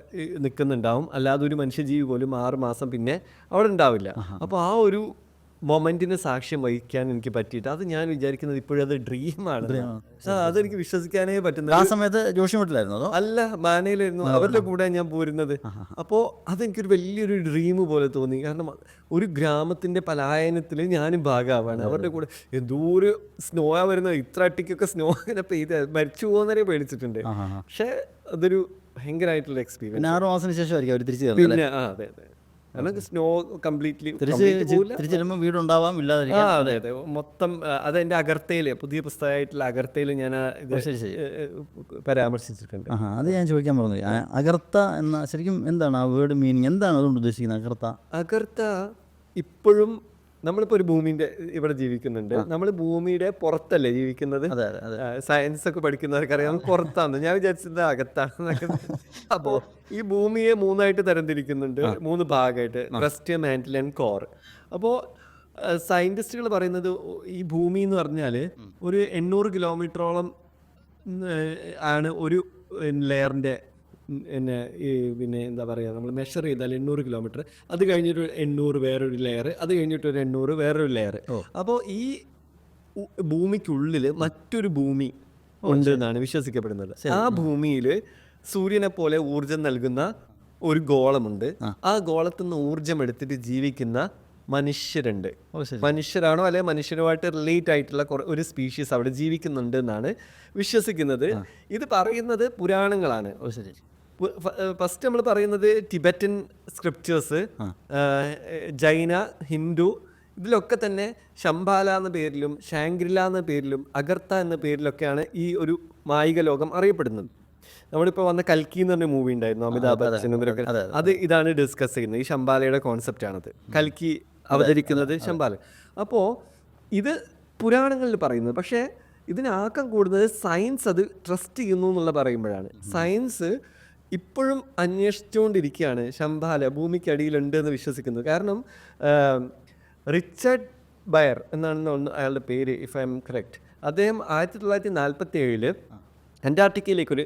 നിൽക്കുന്നുണ്ടാവും, അല്ലാതെ ഒരു മനുഷ്യജീവി പോലും 6 മാസം പിന്നെ അവിടെ ഉണ്ടാവില്ല. അപ്പോൾ ആ ഒരു മൊമെന്റിന് സാക്ഷ്യം വഹിക്കാൻ എനിക്ക് പറ്റിയിട്ട് അത് ഞാൻ വിചാരിക്കുന്നത് ഇപ്പോഴും അത് ഡ്രീമാണ്. അതെനിക്ക് വിശ്വസിക്കാനേ പറ്റുന്നത്. ആ സമയത്ത് ജോഷിമഠിലായിരുന്നു അതോ? അല്ല, മാനയിലായിരുന്നു. അവരുടെ കൂടെ ഞാൻ പോരുന്നത്. അപ്പോൾ അതെനിക്കൊരു വലിയൊരു ഡ്രീം പോലെ തോന്നി. കാരണം ഒരു ഗ്രാമത്തിന്റെ പലായനത്തിൽ ഞാനും ഭാഗമാവാണ്. അവരുടെ കൂടെ എന്തോരു സ്നോയാ വരുന്നത്, ഇത്ര അട്ടിക്കൊക്കെ സ്നോ ഇങ്ങനെ പെയ്ത് മരിച്ചു പോകുന്നവരെ പേടിച്ചിട്ടുണ്ട്. പക്ഷെ അതൊരു ഭയങ്കരമായിട്ടുള്ള എക്സ്പീരിയൻസ്. 6 മാസത്തിന് ശേഷമായിരിക്കും അവർ തിരിച്ചു പിന്നെ അതെ അതെ, കാരണം സ്നോ കംപ്ലീറ്റ്ലി തിരിച്ചു വീടുണ്ടാവാം ഇല്ലാതിരിക്കാം. അതെ അതെ, മൊത്തം അതെന്റെ അഗർത്തയിൽ, പുതിയ പുസ്തകമായിട്ടുള്ള അഗർത്തയിൽ ഞാൻ ഇത് പരാമർശിച്ചിട്ടുണ്ട്. അത് ഞാൻ ചോദിക്കാൻ പറഞ്ഞു. അഗർത്ത എന്ന ശരിക്കും എന്താണ് ആ വേർഡ് മീനിങ്, എന്താണ് അതുകൊണ്ട് ഉദ്ദേശിക്കുന്നത്? അഗർത്ത ഇപ്പോഴും നമ്മളിപ്പോൾ ഒരു ഭൂമിന്റെ ഇവിടെ ജീവിക്കുന്നുണ്ട്, നമ്മൾ ഭൂമിയുടെ പുറത്തല്ലേ ജീവിക്കുന്നത്. സയൻസ് ഒക്കെ പഠിക്കുന്നവർക്കറിയാം പുറത്താന്ന്, ഞാൻ വിചാരിച്ചത് അകത്താണെന്നൊക്കെ. അപ്പോൾ ഈ ഭൂമിയെ 3ആയിട്ട് തരംതിരിക്കുന്നുണ്ട്, 3 ഭാഗമായിട്ട്, ക്രസ്റ്റ്, മാന്റിൽ ആൻഡ് കോർ. അപ്പോൾ സയന്റിസ്റ്റുകൾ പറയുന്നത് ഈ ഭൂമി എന്ന് പറഞ്ഞാൽ ഒരു 800 കിലോമീറ്ററോളം ആണ് ഒരു ലെയറിന്റെ പിന്നെ എന്താ പറയുക, നമ്മൾ മെഷർ ചെയ്താൽ 800 കിലോമീറ്റർ, അത് കഴിഞ്ഞിട്ട് 800 വേറൊരു ലെയർ, അത് കഴിഞ്ഞിട്ട് ഒരു 800 വേറൊരു ലെയർ. അപ്പോൾ ഈ ഭൂമിക്കുള്ളിൽ മറ്റൊരു ഭൂമി ഉണ്ട് എന്നാണ് വിശ്വസിക്കപ്പെടുന്നത്. ആ ഭൂമിയിൽ സൂര്യനെ പോലെ ഊർജം നൽകുന്ന ഒരു ഗോളമുണ്ട്. ആ ഗോളത്തിൽ നിന്ന് ഊർജം എടുത്തിട്ട് ജീവിക്കുന്ന മനുഷ്യരുണ്ട്. മനുഷ്യരാണോ അല്ലെ മനുഷ്യരുമായിട്ട് റിലേറ്റ് ആയിട്ടുള്ള ഒരു സ്പീഷീസ് അവിടെ ജീവിക്കുന്നുണ്ട് എന്നാണ് വിശ്വസിക്കുന്നത്. ഇത് പറയുന്നത് പുരാണങ്ങളാണ്. ഫസ്റ്റ് നമ്മൾ പറയുന്നത് ടിബറ്റൻ സ്ക്രിപ്റ്റേഴ്സ്, ജൈന, ഹിന്ദു, ഇതിലൊക്കെ തന്നെ ശംബാല എന്ന പേരിലും ഷാങ്ഗ്രില എന്ന പേരിലും അഗർത്ത എന്ന പേരിലൊക്കെയാണ് ഈ ഒരു മായിക ലോകം അറിയപ്പെടുന്നത്. നമ്മളിപ്പോൾ വന്ന കൽക്കി എന്ന് പറഞ്ഞ മൂവി ഉണ്ടായിരുന്നു, അമിതാഭ് ബച്ചൻ, ഇവരൊക്കെ അത് ഇതാണ് ഡിസ്കസ് ചെയ്യുന്നത്. ഈ ശംബാലയുടെ കോൺസെപ്റ്റ് ആണത്, കൽക്കി അവതരിക്കുന്നത് ശംബാല. അപ്പോൾ ഇത് പുരാണങ്ങളിൽ പറയുന്നത്. പക്ഷേ ഇതിനാക്കം കൂടുന്നത് സയൻസ് അത് ട്രസ്റ്റ് ചെയ്യുന്നു എന്നുള്ള പറയുമ്പോഴാണ്. സയൻസ് ഇപ്പോഴും അന്വേഷിച്ചുകൊണ്ടിരിക്കുകയാണ് ശംബാല ഭൂമിക്കടിയിലുണ്ട് എന്ന് വിശ്വസിക്കുന്നത്. കാരണം റിച്ചർഡ് ബയർ എന്നാണ് അയാളുടെ പേര്, ഇഫ് ഐ എം കറക്റ്റ്. അദ്ദേഹം 1947 അന്റാർട്ടിക്കയിലേക്കൊരു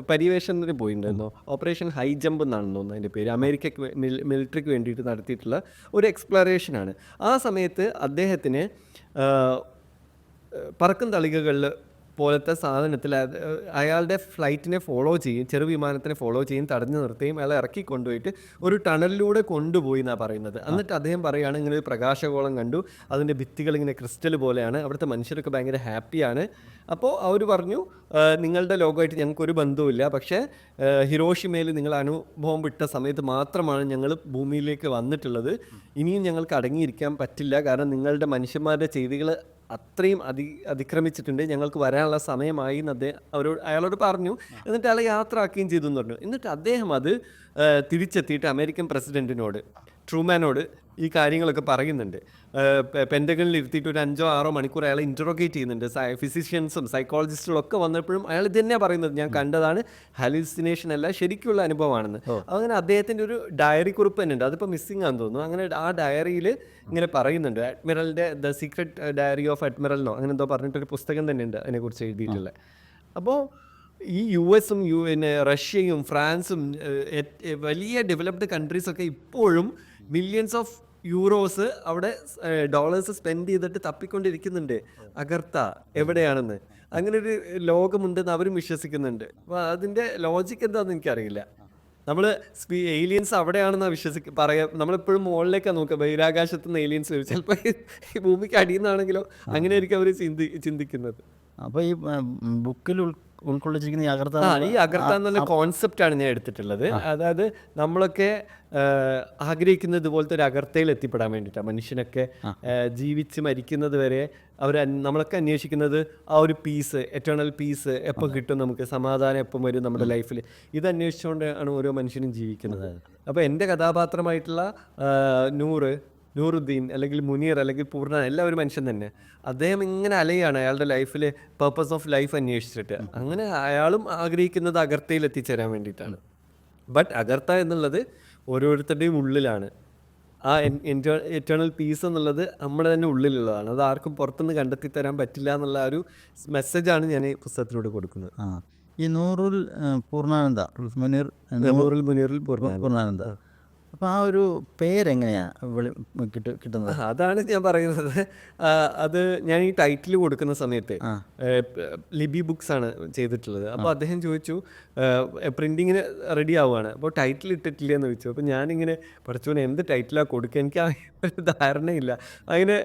പര്യവേഷണത്തിന് പോയിട്ടുണ്ടായിരുന്നു. ഓപ്പറേഷൻ ഹൈ ജമ്പ് എന്നാണെന്ന് തോന്നുന്നു അതിൻ്റെ പേര്. അമേരിക്കക്ക് മിലിറ്ററിക്ക് വേണ്ടിയിട്ട് നടത്തിയിട്ടുള്ള ഒരു എക്സ്പ്ലോറേഷനാണ്. ആ സമയത്ത് അദ്ദേഹത്തിന് പറക്കും തളികകളിൽ പോലത്തെ സാധനത്തിൽ അയാളുടെ ഫ്ലൈറ്റിനെ ഫോളോ ചെയ്യും, ചെറുവിമാനത്തിനെ ഫോളോ ചെയ്യും, തടഞ്ഞു നിർത്തുകയും അയാളെ ഇറക്കി കൊണ്ടുപോയിട്ട് ഒരു ടണലിലൂടെ കൊണ്ടുപോയി എന്നാണ് പറയുന്നത്. എന്നിട്ട് അദ്ദേഹം പറയുകയാണ് ഇങ്ങനെ ഒരു പ്രകാശഗോളം കണ്ടു, അതിൻ്റെ ഭിത്തികൾ ഇങ്ങനെ ക്രിസ്റ്റൽ പോലെയാണ്, അവിടുത്തെ മനുഷ്യരൊക്കെ ഭയങ്കര ഹാപ്പിയാണ്. അപ്പോൾ അവർ പറഞ്ഞു നിങ്ങളുടെ ലോകമായിട്ട് ഞങ്ങൾക്കൊരു ബന്ധവുമില്ല, പക്ഷേ ഹിരോഷിമയിൽ നിങ്ങൾ അണുബോംബ് ഇട്ട സമയത്ത് മാത്രമാണ് ഞങ്ങൾ ഭൂമിയിലേക്ക് വന്നിട്ടുള്ളത്, ഇനിയും ഞങ്ങൾക്ക് അടങ്ങിയിരിക്കാൻ പറ്റില്ല, കാരണം നിങ്ങളുടെ മനുഷ്യന്മാരുടെ ചെയ്തികൾ അത്രയും അതിക്രമിച്ചിട്ടുണ്ട്, ഞങ്ങൾക്ക് വരാനുള്ള സമയമായി എന്ന് അയാളോട് പറഞ്ഞു. എന്നിട്ട് അയാളെ യാത്ര ആക്കുകയും ചെയ്തു എന്ന് പറഞ്ഞു. എന്നിട്ട് അദ്ദേഹം അത് തിരിച്ചെത്തിയിട്ട് അമേരിക്കൻ പ്രസിഡന്റിനോട്, ട്രൂമാനോട് ഈ കാര്യങ്ങളൊക്കെ പറയുന്നുണ്ട്. പെൻറ്റഗണിൽ ഇരുത്തിയിട്ട് ഒരു 5-6 മണിക്കൂർ അയാളെ ഇൻറ്ററോഗേറ്റ് ചെയ്യുന്നുണ്ട്. ഫിസിഷ്യൻസും സൈക്കോളജിസ്റ്റുകളും ഒക്കെ വന്നപ്പോഴും അയാൾ ഇത് തന്നെയാണ് പറയുന്നത്, ഞാൻ കണ്ടതാണ്, ഹാലൂസിനേഷൻ അല്ല, ശരിക്കുള്ള അനുഭവമാണെന്ന്. അങ്ങനെ അദ്ദേഹത്തിൻ്റെ ഒരു ഡയറി കുറിപ്പ് തന്നെ ഉണ്ട്, അതിപ്പോൾ മിസ്സിംഗ് ആണെന്ന് തോന്നുന്നു. അങ്ങനെ ആ ഡയറിയിൽ ഇങ്ങനെ പറയുന്നുണ്ട്, അഡ്മിറലിൻ്റെ ദ സീക്രട്ട് ഡയറി ഓഫ് അഡ്മിറലിനോ അങ്ങനെ എന്തോ പറഞ്ഞിട്ടൊരു പുസ്തകം തന്നെ ഉണ്ട് അതിനെക്കുറിച്ച് എഴുതിയിട്ടുള്ളത്. അപ്പോൾ ഈ US-ഉം റഷ്യയും ഫ്രാൻസും വലിയ ഡെവലപ്ഡ് കൺട്രീസൊക്കെ ഇപ്പോഴും മില്യൺസ് ഓഫ് യൂറോസ് അവിടെ ഡോളേഴ്സ് സ്പെൻഡ് ചെയ്തിട്ട് തപ്പിക്കൊണ്ടിരിക്കുന്നുണ്ട് അഗർത്ത എവിടെയാണെന്ന്. അങ്ങനെ ഒരു ലോകമുണ്ടെന്ന് അവരും വിശ്വസിക്കുന്നുണ്ട്. അപ്പോൾ അതിൻ്റെ ലോജിക്ക് എന്താണെന്ന് എനിക്കറിയില്ല. നമ്മൾ ഏലിയൻസ് അവിടെയാണെന്നാണ് പറയാ. നമ്മളിപ്പോഴും മുകളിലേക്കാണ് നോക്കുക, ബഹിരാകാശത്ത് നിന്ന് ഏലിയൻസ് വരും. ചിലപ്പോൾ ഈ ഭൂമിക്ക് അടിയിൽ നിന്നാണെങ്കിലോ അങ്ങനെയായിരിക്കും അവർ ചിന്തിക്കുന്നത്. അപ്പോൾ ഈ ബുക്കിൽ ഉൾക്കൊള്ളിച്ചിരിക്കുന്ന ഈ അഗർത്ത ഈ അഗർത്ത എന്നുള്ള കോൺസെപ്റ്റാണ് ഞാൻ എടുത്തിട്ടുള്ളത്. അതായത് നമ്മളൊക്കെ ആഗ്രഹിക്കുന്നത് ഇതുപോലത്തെ ഒരു അഗർത്തയിൽ എത്തിപ്പെടാൻ വേണ്ടിയിട്ടാണ്. മനുഷ്യനൊക്കെ ജീവിച്ച് മരിക്കുന്നത് വരെ നമ്മളൊക്കെ അന്വേഷിക്കുന്നത് ആ ഒരു പീസ്, എറ്റേണൽ പീസ് എപ്പോൾ കിട്ടും, നമുക്ക് സമാധാനം എപ്പം വരും നമ്മുടെ ലൈഫിൽ. ഇത് അന്വേഷിച്ചുകൊണ്ടാണ് ഓരോ മനുഷ്യനും ജീവിക്കുന്നത്. അപ്പോൾ എൻ്റെ കഥാപാത്രമായിട്ടുള്ള നൂറുദ്ദീൻ അല്ലെങ്കിൽ മുനീർ അല്ലെങ്കിൽ പൂർണ്ണ എല്ലാം ഒരു മനുഷ്യൻ തന്നെ. അദ്ദേഹം ഇങ്ങനെ അലയാണ് അയാളുടെ ലൈഫിൽ പർപ്പസ് ഓഫ് ലൈഫ് അന്വേഷിച്ചിട്ട്. അങ്ങനെ അയാളും ആഗ്രഹിക്കുന്നത് അഗർത്തയിൽ എത്തിച്ചേരാൻ വേണ്ടിയിട്ടാണ്. ബട്ട് അഗർത്ത എന്നുള്ളത് ഓരോരുത്തരുടെയും ഉള്ളിലാണ്. ആ എറ്റേണൽ പീസ് എന്നുള്ളത് നമ്മുടെ തന്നെ ഉള്ളിലുള്ളതാണ്. അത് ആർക്കും പുറത്തുനിന്ന് കണ്ടെത്തി തരാൻ പറ്റില്ല എന്നുള്ള ഒരു മെസ്സേജാണ് ഞാൻ ഈ പുസ്തകത്തിലൂടെ കൊടുക്കുന്നത്. ഈ നൂറുൽ പൂർണ്ണാനന്ദ മുനീറിൽ പൂർണ്ണാനന്ദ, അപ്പോൾ ആ ഒരു പേരെങ്ങനെയാണ് കിട്ടുന്നത്? അതാണ് ഞാൻ പറയുന്നത്. അത് ഞാൻ ഈ ടൈറ്റിൽ കൊടുക്കുന്ന സമയത്ത് ലിബി ബുക്സ് ആണ് ചെയ്തിട്ടുള്ളത്. അപ്പോൾ അദ്ദേഹം ചോദിച്ചു, പ്രിന്റിങ്ങിന് റെഡി ആവുകയാണ്, അപ്പോൾ ടൈറ്റിൽ ഇട്ടിട്ടില്ല എന്ന് ചോദിച്ചു. അപ്പോൾ ഞാനിങ്ങനെ പഠിച്ചോനെ എന്ത് ടൈറ്റിലാണ് കൊടുക്കുക, എനിക്ക് ഒരു ധാരണയില്ല. അങ്ങനെ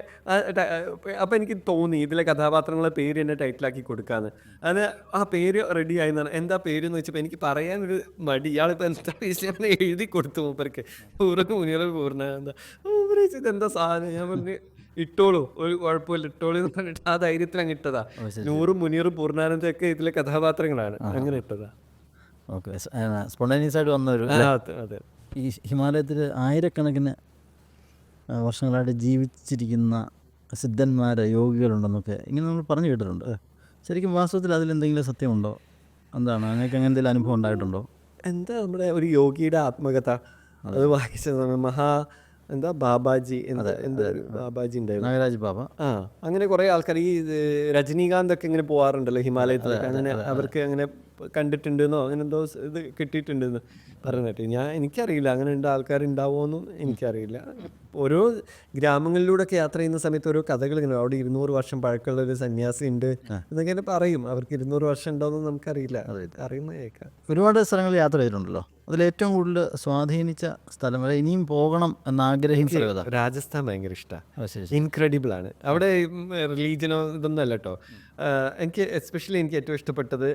അപ്പോൾ എനിക്ക് തോന്നി ഇതിലെ കഥാപാത്രങ്ങളെ പേര് എന്നെ ടൈറ്റിലാക്കി കൊടുക്കാമെന്ന്. അത് ആ പേര് റെഡി ആയെന്നാണ്. എന്താ പേര് എന്ന് വെച്ചപ്പോൾ എനിക്ക് പറയാനൊരു മടി. ഇയാളിപ്പോൾ എന്താ വിഷയം എഴുതി കൊടുത്തു മൂപ്പർക്ക്, മുനീർ പൂർണ്ണാനന്ദ. ഇതെന്താ സാധനം, ഞാൻ പറഞ്ഞു ഇട്ടോളൂ, ഒരു കുഴപ്പമില്ല ഇട്ടോളൂ എന്ന് പറഞ്ഞിട്ട് ആ ധൈര്യത്തിൽ അങ്ങ് ഇട്ടതാ. നൂറും മുനീറും പൂർണ്ണാനന്ദൊക്കെ ഇതിലെ കഥാപാത്രങ്ങളാണ്, അങ്ങനെ ഇട്ടതാ. ഓക്കെ, സ്പോണ്ടേനിയസ് ആയിട്ട് വന്നൊരു. അതെ, ഈ ഹിമാലയത്തിൽ ആയിരക്കണക്കിന് വർഷങ്ങളായിട്ട് ജീവിച്ചിരിക്കുന്ന സിദ്ധന്മാർ, യോഗികളുണ്ടെന്നൊക്കെ ഇങ്ങനെ നമ്മൾ പറഞ്ഞു കേട്ടിട്ടുണ്ട്. ശരിക്കും വാസ്തവത്തിൽ അതിലെന്തെങ്കിലും സത്യമുണ്ടോ? എന്താണ് അങ്ങനെ എന്തെങ്കിലും അനുഭവം ഉണ്ടായിട്ടുണ്ടോ? എന്താ നമ്മുടെ ഒരു യോഗിയുടെ ആത്മകഥ അത് വായിച്ചത്, ബാബാജി ബാബാജി ഉണ്ടായിരുന്നു, നാഗരാജ് ബാബ. അങ്ങനെ കുറേ ആൾക്കാർ ഈ രജനീകാന്ത് ഒക്കെ ഇങ്ങനെ പോകാറുണ്ടല്ലോ ഹിമാലയത്തിലൊക്കെ. അങ്ങനെ അവർക്ക് അങ്ങനെ കണ്ടിട്ടുണ്ടെന്നോ അങ്ങനെ എന്തോ ഇത് കിട്ടിയിട്ടുണ്ടെന്ന് പറഞ്ഞിട്ട് എനിക്കറിയില്ല അങ്ങനെ ആൾക്കാരുണ്ടാവുമോന്നും എനിക്കറിയില്ല. ഓരോ ഗ്രാമങ്ങളിലൂടെയൊക്കെ യാത്ര ചെയ്യുന്ന സമയത്ത് ഓരോ കഥകൾ ഇങ്ങനെ, അവിടെ 200 വർഷം പഴക്കമുള്ള ഒരു സന്യാസി ഉണ്ട് എന്നൊക്കെ പറയും. അവർക്ക് 200 വർഷം ഉണ്ടോയെന്ന് നമുക്കറിയില്ല, അറിയുന്ന കേൾക്കാം. ഒരുപാട് സ്ഥലങ്ങളിൽ യാത്ര ചെയ്തിട്ടുണ്ടല്ലോ, അതിലേറ്റവും കൂടുതൽ സ്വാധീനിച്ച സ്ഥലം വരെ ഇനിയും പോകണം എന്നാഗ്രഹിക്കുന്ന രാജസ്ഥാൻ ഭയങ്കര ഇഷ്ടമാണ്. ഇൻക്രെഡിബിൾ ആണ്. അവിടെ റിലീജിയനോ ഇതൊന്നും അല്ല കേട്ടോ. എനിക്ക് ഏറ്റവും ഇഷ്ടപ്പെട്ടത്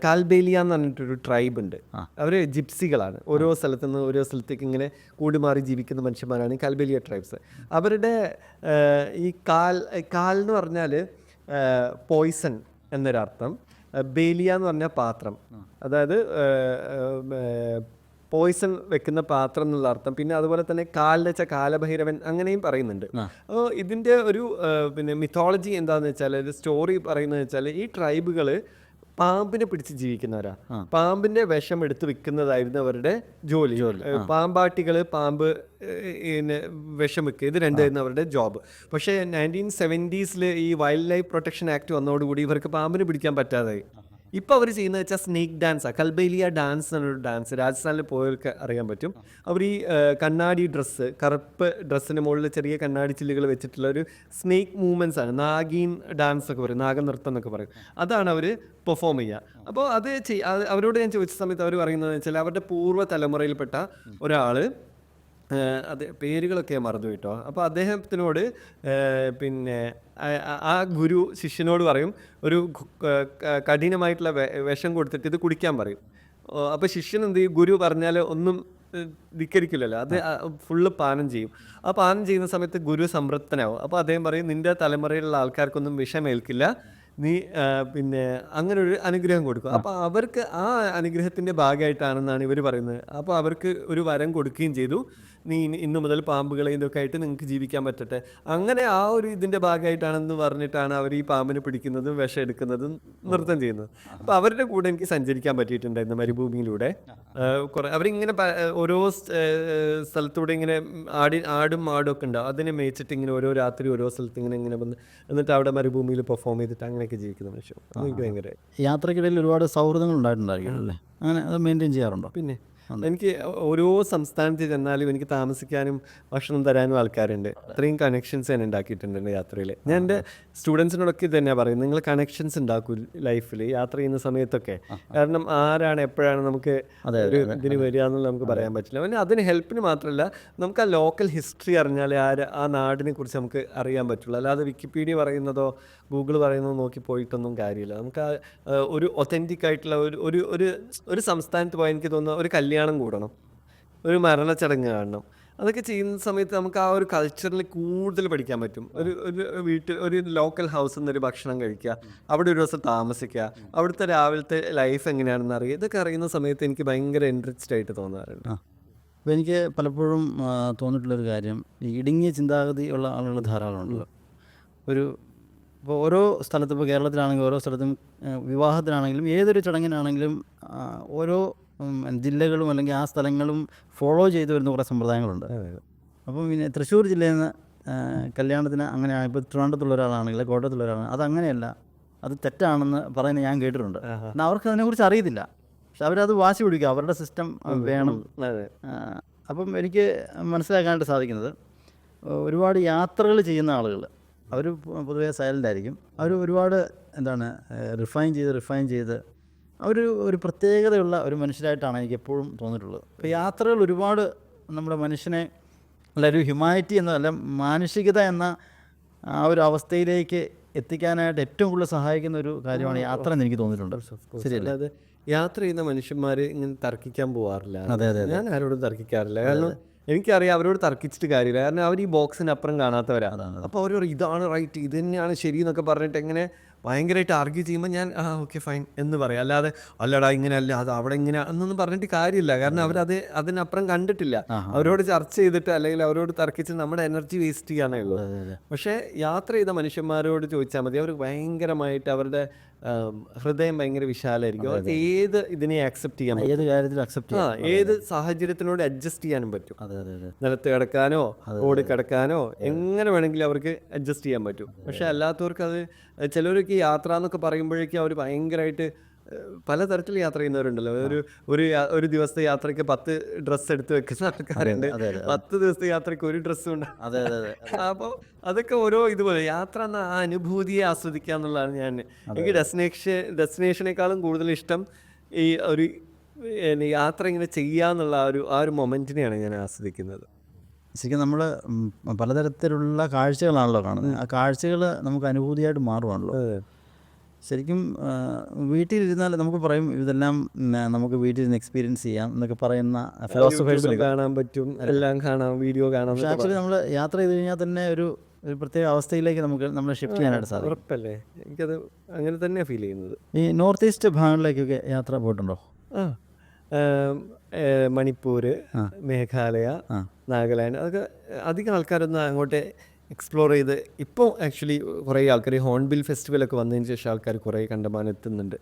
കാൽബേലിയ എന്ന് പറഞ്ഞിട്ടൊരു ട്രൈബ് ഉണ്ട്. അവർ ജിപ്സികളാണ്. ഓരോ സ്ഥലത്തുനിന്ന് ഓരോ സ്ഥലത്തേക്ക് ഇങ്ങനെ കൂടുമാറി ജീവിക്കുന്ന മനുഷ്യന്മാരാണ് കാൽബേലിയ ട്രൈബ്സ്. അവരുടെ ഈ കാൽ എന്ന് പറഞ്ഞാൽ പോയ്സൺ എന്നൊരർത്ഥം, ബേലിയ എന്ന് പറഞ്ഞാൽ പാത്രം, അതായത് പോയ്സൺ വെക്കുന്ന പാത്രം എന്നുള്ള അർത്ഥം. പിന്നെ അതുപോലെ തന്നെ കാലിൽ വെച്ച കാലഭൈരവൻ അങ്ങനെയും പറയുന്നുണ്ട്. അപ്പോൾ ഇതിൻ്റെ ഒരു മിത്തോളജി എന്താണെന്ന് വെച്ചാൽ, ഒരു സ്റ്റോറി പറയുന്നത് വെച്ചാൽ, ഈ ട്രൈബുകൾ പാമ്പിനെ പിടിച്ച് ജീവിക്കുന്നവരാ. പാമ്പിന്റെ വിഷം എടുത്ത് വിൽക്കുന്നതായിരുന്നു അവരുടെ ജോലി. പാമ്പാട്ടികൾ പാമ്പ് വിഷം വെക്കുക, ഇത് രണ്ടായിരുന്നു അവരുടെ ജോബ്. പക്ഷേ 1970s ഈ വൈൽഡ് ലൈഫ് പ്രൊട്ടക്ഷൻ ആക്ട് വന്നതോടുകൂടി ഇവർക്ക് പാമ്പിനെ പിടിക്കാൻ പറ്റാതായി. ഇപ്പോൾ അവർ ചെയ്യുന്നത് വെച്ചാൽ സ്നേക്ക് ഡാൻസാണ്. കൽബേലിയ ഡാൻസ് എന്നൊരു ഡാൻസ് രാജസ്ഥാനിൽ പോയവർക്ക് അറിയാൻ പറ്റും. അവർ ഈ കണ്ണാടി ഡ്രസ്സ്, കറുപ്പ് ഡ്രസ്സിന് മുകളിൽ ചെറിയ കണ്ണാടി ചില്ലുകൾ വെച്ചിട്ടുള്ള ഒരു സ്നേക്ക് മൂവ്മെൻറ്റ്സ് ആണ്. നാഗീൻ ഡാൻസ് ഒക്കെ പറയും, നാഗനൃത്തം എന്നൊക്കെ പറയും. അതാണ് അവർ പെർഫോം ചെയ്യുക. അപ്പോൾ അത് അവരോട് ഞാൻ ചോദിച്ച സമയത്ത് അവർ പറയുന്നതെന്ന് വെച്ചാൽ, അവരുടെ പൂർവ്വ തലമുറയിൽപ്പെട്ട ഒരാൾ, അത് പേരുകളൊക്കെ മറന്നു കേട്ടോ. അപ്പോൾ അദ്ദേഹത്തിനോട് ആ ഗുരു ശിഷ്യനോട് പറയും, ഒരു കഠിനമായിട്ടുള്ള വിഷം കൊടുത്തിട്ട് ഇത് കുടിക്കാൻ പറയും. അപ്പോൾ ശിഷ്യൻ എന്ത് ചെയ്യും, ഗുരു പറഞ്ഞാൽ ഒന്നും ധിക്കരിക്കില്ലല്ലോ, അത് ഫുള്ള് പാനം ചെയ്യും. ആ പാനം ചെയ്യുന്ന സമയത്ത് ഗുരു സംതൃപ്തനാവും. അപ്പോൾ അദ്ദേഹം പറയും, നിൻ്റെ തലമുറയിലുള്ള ആൾക്കാർക്കൊന്നും വിഷമേൽക്കില്ല, നീ അങ്ങനെ ഒരു അനുഗ്രഹം കൊടുക്കും. അപ്പോൾ അവർക്ക് ആ അനുഗ്രഹത്തിൻ്റെ ഭാഗമായിട്ടാണെന്നാണ് ഇവർ പറയുന്നത്. അപ്പോൾ അവർക്ക് ഒരു വരം കൊടുക്കുകയും ചെയ്തു, നീ ഇന്നു മുതൽ പാമ്പുകളെ ഇതൊക്കെ ആയിട്ട് നിങ്ങൾക്ക് ജീവിക്കാൻ പറ്റട്ടെ. അങ്ങനെ ആ ഒരു ഇതിൻ്റെ ഭാഗമായിട്ടാണെന്ന് പറഞ്ഞിട്ടാണ് അവർ ഈ പാമ്പിനെ പിടിക്കുന്നതും വിഷം എടുക്കുന്നതും നൃത്തം ചെയ്യുന്നത്. അപ്പോൾ അവരുടെ കൂടെ എനിക്ക് സഞ്ചരിക്കാൻ പറ്റിയിട്ടുണ്ടായിരുന്നു മരുഭൂമിയിലൂടെ. കുറേ അവരിങ്ങനെ ഓരോ സ്ഥലത്തൂടെ ഇങ്ങനെ ആടും മാടും ഒക്കെ ഉണ്ടാവും, അതിനെ മേച്ചിട്ട് ഇങ്ങനെ ഓരോ രാത്രി ഓരോ സ്ഥലത്ത് ഇങ്ങനെ വന്ന് എന്നിട്ട് അവിടെ മരുഭൂമിയിൽ പെർഫോം ചെയ്തിട്ട് അങ്ങനെയൊക്കെ ജീവിക്കുന്ന മനുഷ്യൻ. എനിക്ക് ഭയങ്കര യാത്രക്കിടയിൽ ഒരുപാട് സൗഹൃദങ്ങൾ ഉണ്ടായിട്ടുണ്ടായിരിക്കും അല്ലേ? അങ്ങനെ അത് മെയിൻറ്റെയിൻ ചെയ്യാറുണ്ടോ? പിന്നെ എനിക്ക് ഓരോ സംസ്ഥാനത്ത് ചെന്നാലും എനിക്ക് താമസിക്കാനും ഭക്ഷണം തരാനും ആൾക്കാരുണ്ട്. അത്രയും കണക്ഷൻസ് ഞാൻ ഉണ്ടാക്കിയിട്ടുണ്ട് എൻ്റെ യാത്രയിൽ. ഞാൻ എൻ്റെ സ്റ്റുഡൻസിനോടൊക്കെ ഇത് തന്നെയാണ് പറയും, നിങ്ങൾ കണക്ഷൻസ് ഉണ്ടാക്കൂ ലൈഫിൽ യാത്ര ചെയ്യുന്ന സമയത്തൊക്കെ. കാരണം ആരാണ് എപ്പോഴാണ് നമുക്ക് ഒരു ഇതിന് വരിക എന്നുള്ളത് നമുക്ക് പറയാൻ പറ്റില്ല. പിന്നെ അതിന് ഹെൽപ്പിന് മാത്രമല്ല, നമുക്ക് ആ ലോക്കൽ ഹിസ്റ്ററി അറിഞ്ഞാലേ ആ നാടിനെ കുറിച്ച് നമുക്ക് അറിയാൻ പറ്റുള്ളൂ. അല്ലാതെ വിക്കിപീഡിയ പറയുന്നതോ ഗൂഗിൾ പറയുന്നതോ നോക്കി പോയിട്ടൊന്നും കാര്യമില്ല. നമുക്ക് ഒരു ഒത്തൻറ്റിക് ആയിട്ടുള്ള ഒരു സംസ്ഥാനത്ത് പോയാൽ എനിക്ക് തോന്നുന്ന ഒരു കല്യാണം കൂടണം, ഒരു മരണച്ചടങ്ങ് കാണണം. അതൊക്കെ ചെയ്യുന്ന സമയത്ത് നമുക്ക് ആ ഒരു കൾച്ചറിൽ കൂടുതൽ പഠിക്കാൻ പറ്റും. ഒരു വീട്ടിൽ ഒരു ലോക്കൽ ഹൗസിൽ നിന്നൊരു ഭക്ഷണം കഴിക്കുക, അവിടെ ഒരു ദിവസം താമസിക്കുക, അവിടുത്തെ രാവിലത്തെ ലൈഫ് എങ്ങനെയാണെന്ന് അറിയുക. ഇതൊക്കെ അറിയുന്ന സമയത്ത് എനിക്ക് ഭയങ്കര ഇൻട്രസ്റ്റ് ആയിട്ട് തോന്നാറുണ്ട്. അപ്പോൾ എനിക്ക് പലപ്പോഴും തോന്നിയിട്ടുള്ളൊരു കാര്യം, ഈ ഇടുങ്ങിയ ചിന്താഗതി ഉള്ള ആളുകൾ ധാരാളമുണ്ടല്ലോ. ഇപ്പോൾ ഓരോ സ്ഥലത്തും, ഇപ്പോൾ കേരളത്തിലാണെങ്കിൽ ഓരോ സ്ഥലത്തും വിവാഹത്തിനാണെങ്കിലും ഏതൊരു ചടങ്ങിനാണെങ്കിലും ഓരോ ജില്ലകളും അല്ലെങ്കിൽ ആ സ്ഥലങ്ങളും ഫോളോ ചെയ്തു വരുന്ന കുറേ സമ്പ്രദായങ്ങളുണ്ട്. അപ്പം പിന്നെ തൃശ്ശൂർ ജില്ലയിൽ നിന്ന് കല്യാണത്തിന് അങ്ങനെയാണ്. ഇപ്പോൾ ട്രിവാൻഡ്രത്തുള്ള ഒരാളാണെങ്കിൽ കോട്ടയത്തുള്ള ഒരാളാണ്, അതങ്ങനെയല്ല, അത് തെറ്റാണെന്ന് പറയുന്നത് ഞാൻ കേട്ടിട്ടുണ്ട്. എന്നാൽ അവർക്ക് അതിനെക്കുറിച്ച് അറിയത്തില്ല, പക്ഷെ അവരത് വാശി പിടിക്കുക, അവരുടെ സിസ്റ്റം വേണം. അപ്പം എനിക്ക് മനസ്സിലാക്കാനായിട്ട് സാധിക്കുന്നത്, ഒരുപാട് യാത്രകൾ ചെയ്യുന്ന ആളുകൾ അവർ പൊതുവേ സൈലൻ്റ് ആയിരിക്കും. അവർ ഒരുപാട് റിഫൈൻ ചെയ്ത് ഒരു പ്രത്യേകതയുള്ള ഒരു മനുഷ്യരായിട്ടാണ് എനിക്ക് എപ്പോഴും തോന്നിയിട്ടുള്ളത്. ഇപ്പോൾ യാത്രകൾ ഒരുപാട് നമ്മുടെ മനുഷ്യനെ ഒരു ഹ്യൂമാനിറ്റി എന്നല്ല, മാനുഷികത എന്ന ആ ഒരു അവസ്ഥയിലേക്ക് എത്തിക്കാനായിട്ട് ഏറ്റവും കൂടുതൽ സഹായിക്കുന്ന ഒരു കാര്യമാണ് യാത്ര എന്ന് എനിക്ക് തോന്നിയിട്ടുണ്ട്. ശരിയല്ലേ? അത് യാത്ര ചെയ്യുന്ന മനുഷ്യന്മാർ ഇങ്ങനെ തർക്കിക്കാൻ പോകാറില്ല. ഞാൻ ആരോടും തർക്കിക്കാറില്ല. കാരണം എനിക്കറിയാം അവരോട് തർക്കിച്ചിട്ട് കാര്യമില്ല. കാരണം അവർ ഈ ബോക്സിനപ്പുറം കാണാത്തവരാണ്. അപ്പോൾ അവർ ഇതാണ് റൈറ്റ്, ഇത് തന്നെയാണ് ശരി എന്നൊക്കെ പറഞ്ഞിട്ട് എങ്ങനെ ഭയങ്കരമായിട്ട് ആർഗ്യൂ ചെയ്യുമ്പോൾ ഞാൻ ഓക്കെ ഫൈൻ എന്ന് പറയാം. അല്ലാതെ അല്ലടാ ഇങ്ങനെയല്ല, അത് അവിടെ ഇങ്ങനെ എന്നൊന്നും പറഞ്ഞിട്ട് കാര്യമില്ല. കാരണം അതിനപ്പുറം കണ്ടിട്ടില്ല. അവരോട് ചർച്ച ചെയ്തിട്ട് അല്ലെങ്കിൽ അവരോട് തർക്കിച്ച് നമ്മുടെ എനർജി വേസ്റ്റ് ചെയ്യാനേ ഉള്ളൂ. പക്ഷേ യാത്ര ചെയ്ത മനുഷ്യന്മാരോട് ചോദിച്ചാൽ മതി, അവർ ഭയങ്കരമായിട്ട് അവരുടെ ഹൃദയം ഭയങ്കര വിശാലമായിരിക്കും. അവർക്ക് ഏത് ഇതിനെ ആക്സെപ്റ്റ് ചെയ്യാൻ, ഏത് കാര്യത്തിൽ അക്സെപ്റ്റ് ചെയ്യാം, ഏത് സാഹചര്യത്തിനോട് അഡ്ജസ്റ്റ് ചെയ്യാനും പറ്റും. നിലത്ത് കിടക്കാനോ റോഡ് കിടക്കാനോ എങ്ങനെ വേണമെങ്കിലും അവർക്ക് അഡ്ജസ്റ്റ് ചെയ്യാൻ പറ്റും. പക്ഷെ അല്ലാത്തവർക്ക് അത്, ചിലവർക്ക് യാത്ര എന്നൊക്കെ പറയുമ്പോഴേക്കും അവർ ഭയങ്കരമായിട്ട് പലതരത്തിൽ യാത്ര ചെയ്യുന്നവരുണ്ടല്ലോ. ഒരു ദിവസത്തെ യാത്രയ്ക്ക് 10 ഡ്രസ്സ് എടുത്ത് വെക്കുന്ന ആൾക്കാരുണ്ട്, 10 ദിവസത്തെ യാത്രയ്ക്ക് ഒരു ഡ്രസ്സും ഉണ്ട്. അപ്പോൾ അതൊക്കെ ഓരോ ഇതുപോലെ യാത്ര എന്ന ആ അനുഭൂതിയെ ആസ്വദിക്കുക എന്നുള്ളതാണ്. എനിക്ക് ഡെസ്റ്റിനേഷനേക്കാളും കൂടുതൽ ഇഷ്ടം ഈ ഒരു യാത്ര ഇങ്ങനെ ചെയ്യാന്നുള്ള ആ ഒരു മൊമെന്റിനെയാണ് ഞാൻ ആസ്വദിക്കുന്നത്. ശരിക്കും നമ്മൾ പലതരത്തിലുള്ള കാഴ്ചകളാണല്ലോ കാണുന്നത്. ആ കാഴ്ചകൾ നമുക്ക് അനുഭൂതിയായിട്ട് മാറുവാണല്ലോ. ശരിക്കും വീട്ടിലിരുന്നാൽ നമുക്ക് പറയും ഇതെല്ലാം നമുക്ക് വീട്ടിലിരുന്ന് എക്സ്പീരിയൻസ് ചെയ്യാം എന്നൊക്കെ പറയുന്ന ഫിലോസഫേഴ്സ് കാണാൻ പറ്റും, എല്ലാം കാണാം, വീഡിയോ കാണാം. പക്ഷേ ആക്ച്വലി നമ്മൾ യാത്ര ചെയ്ത് കഴിഞ്ഞാൽ തന്നെ ഒരു പ്രത്യേക അവസ്ഥയിലേക്ക് നമ്മളെ ഷിഫ്റ്റ് ചെയ്യാനായിട്ട് സാധിക്കും. ഉറപ്പല്ലേ? എനിക്കത് അങ്ങനെ തന്നെയാണ് ഫീൽ ചെയ്യുന്നത്. ഈ നോർത്ത് ഈസ്റ്റ് ഭാഗങ്ങളിലേക്കൊക്കെ യാത്ര പോയിട്ടുണ്ടോ? മണിപ്പൂർ, മേഘാലയ, നാഗാലാൻഡ്, അതൊക്കെ അധികം ആൾക്കാരൊന്നും അങ്ങോട്ട് എക്സ്പ്ലോർ ചെയ്ത്. ഇപ്പോൾ ആക്ച്വലി കുറേ ആൾക്കാർ ഹോൺബിൽ ഫെസ്റ്റിവലൊക്കെ വന്നതിന് ശേഷം ആൾക്കാർ കുറേ കണ്ടമാനം എത്തുന്നുണ്ട്.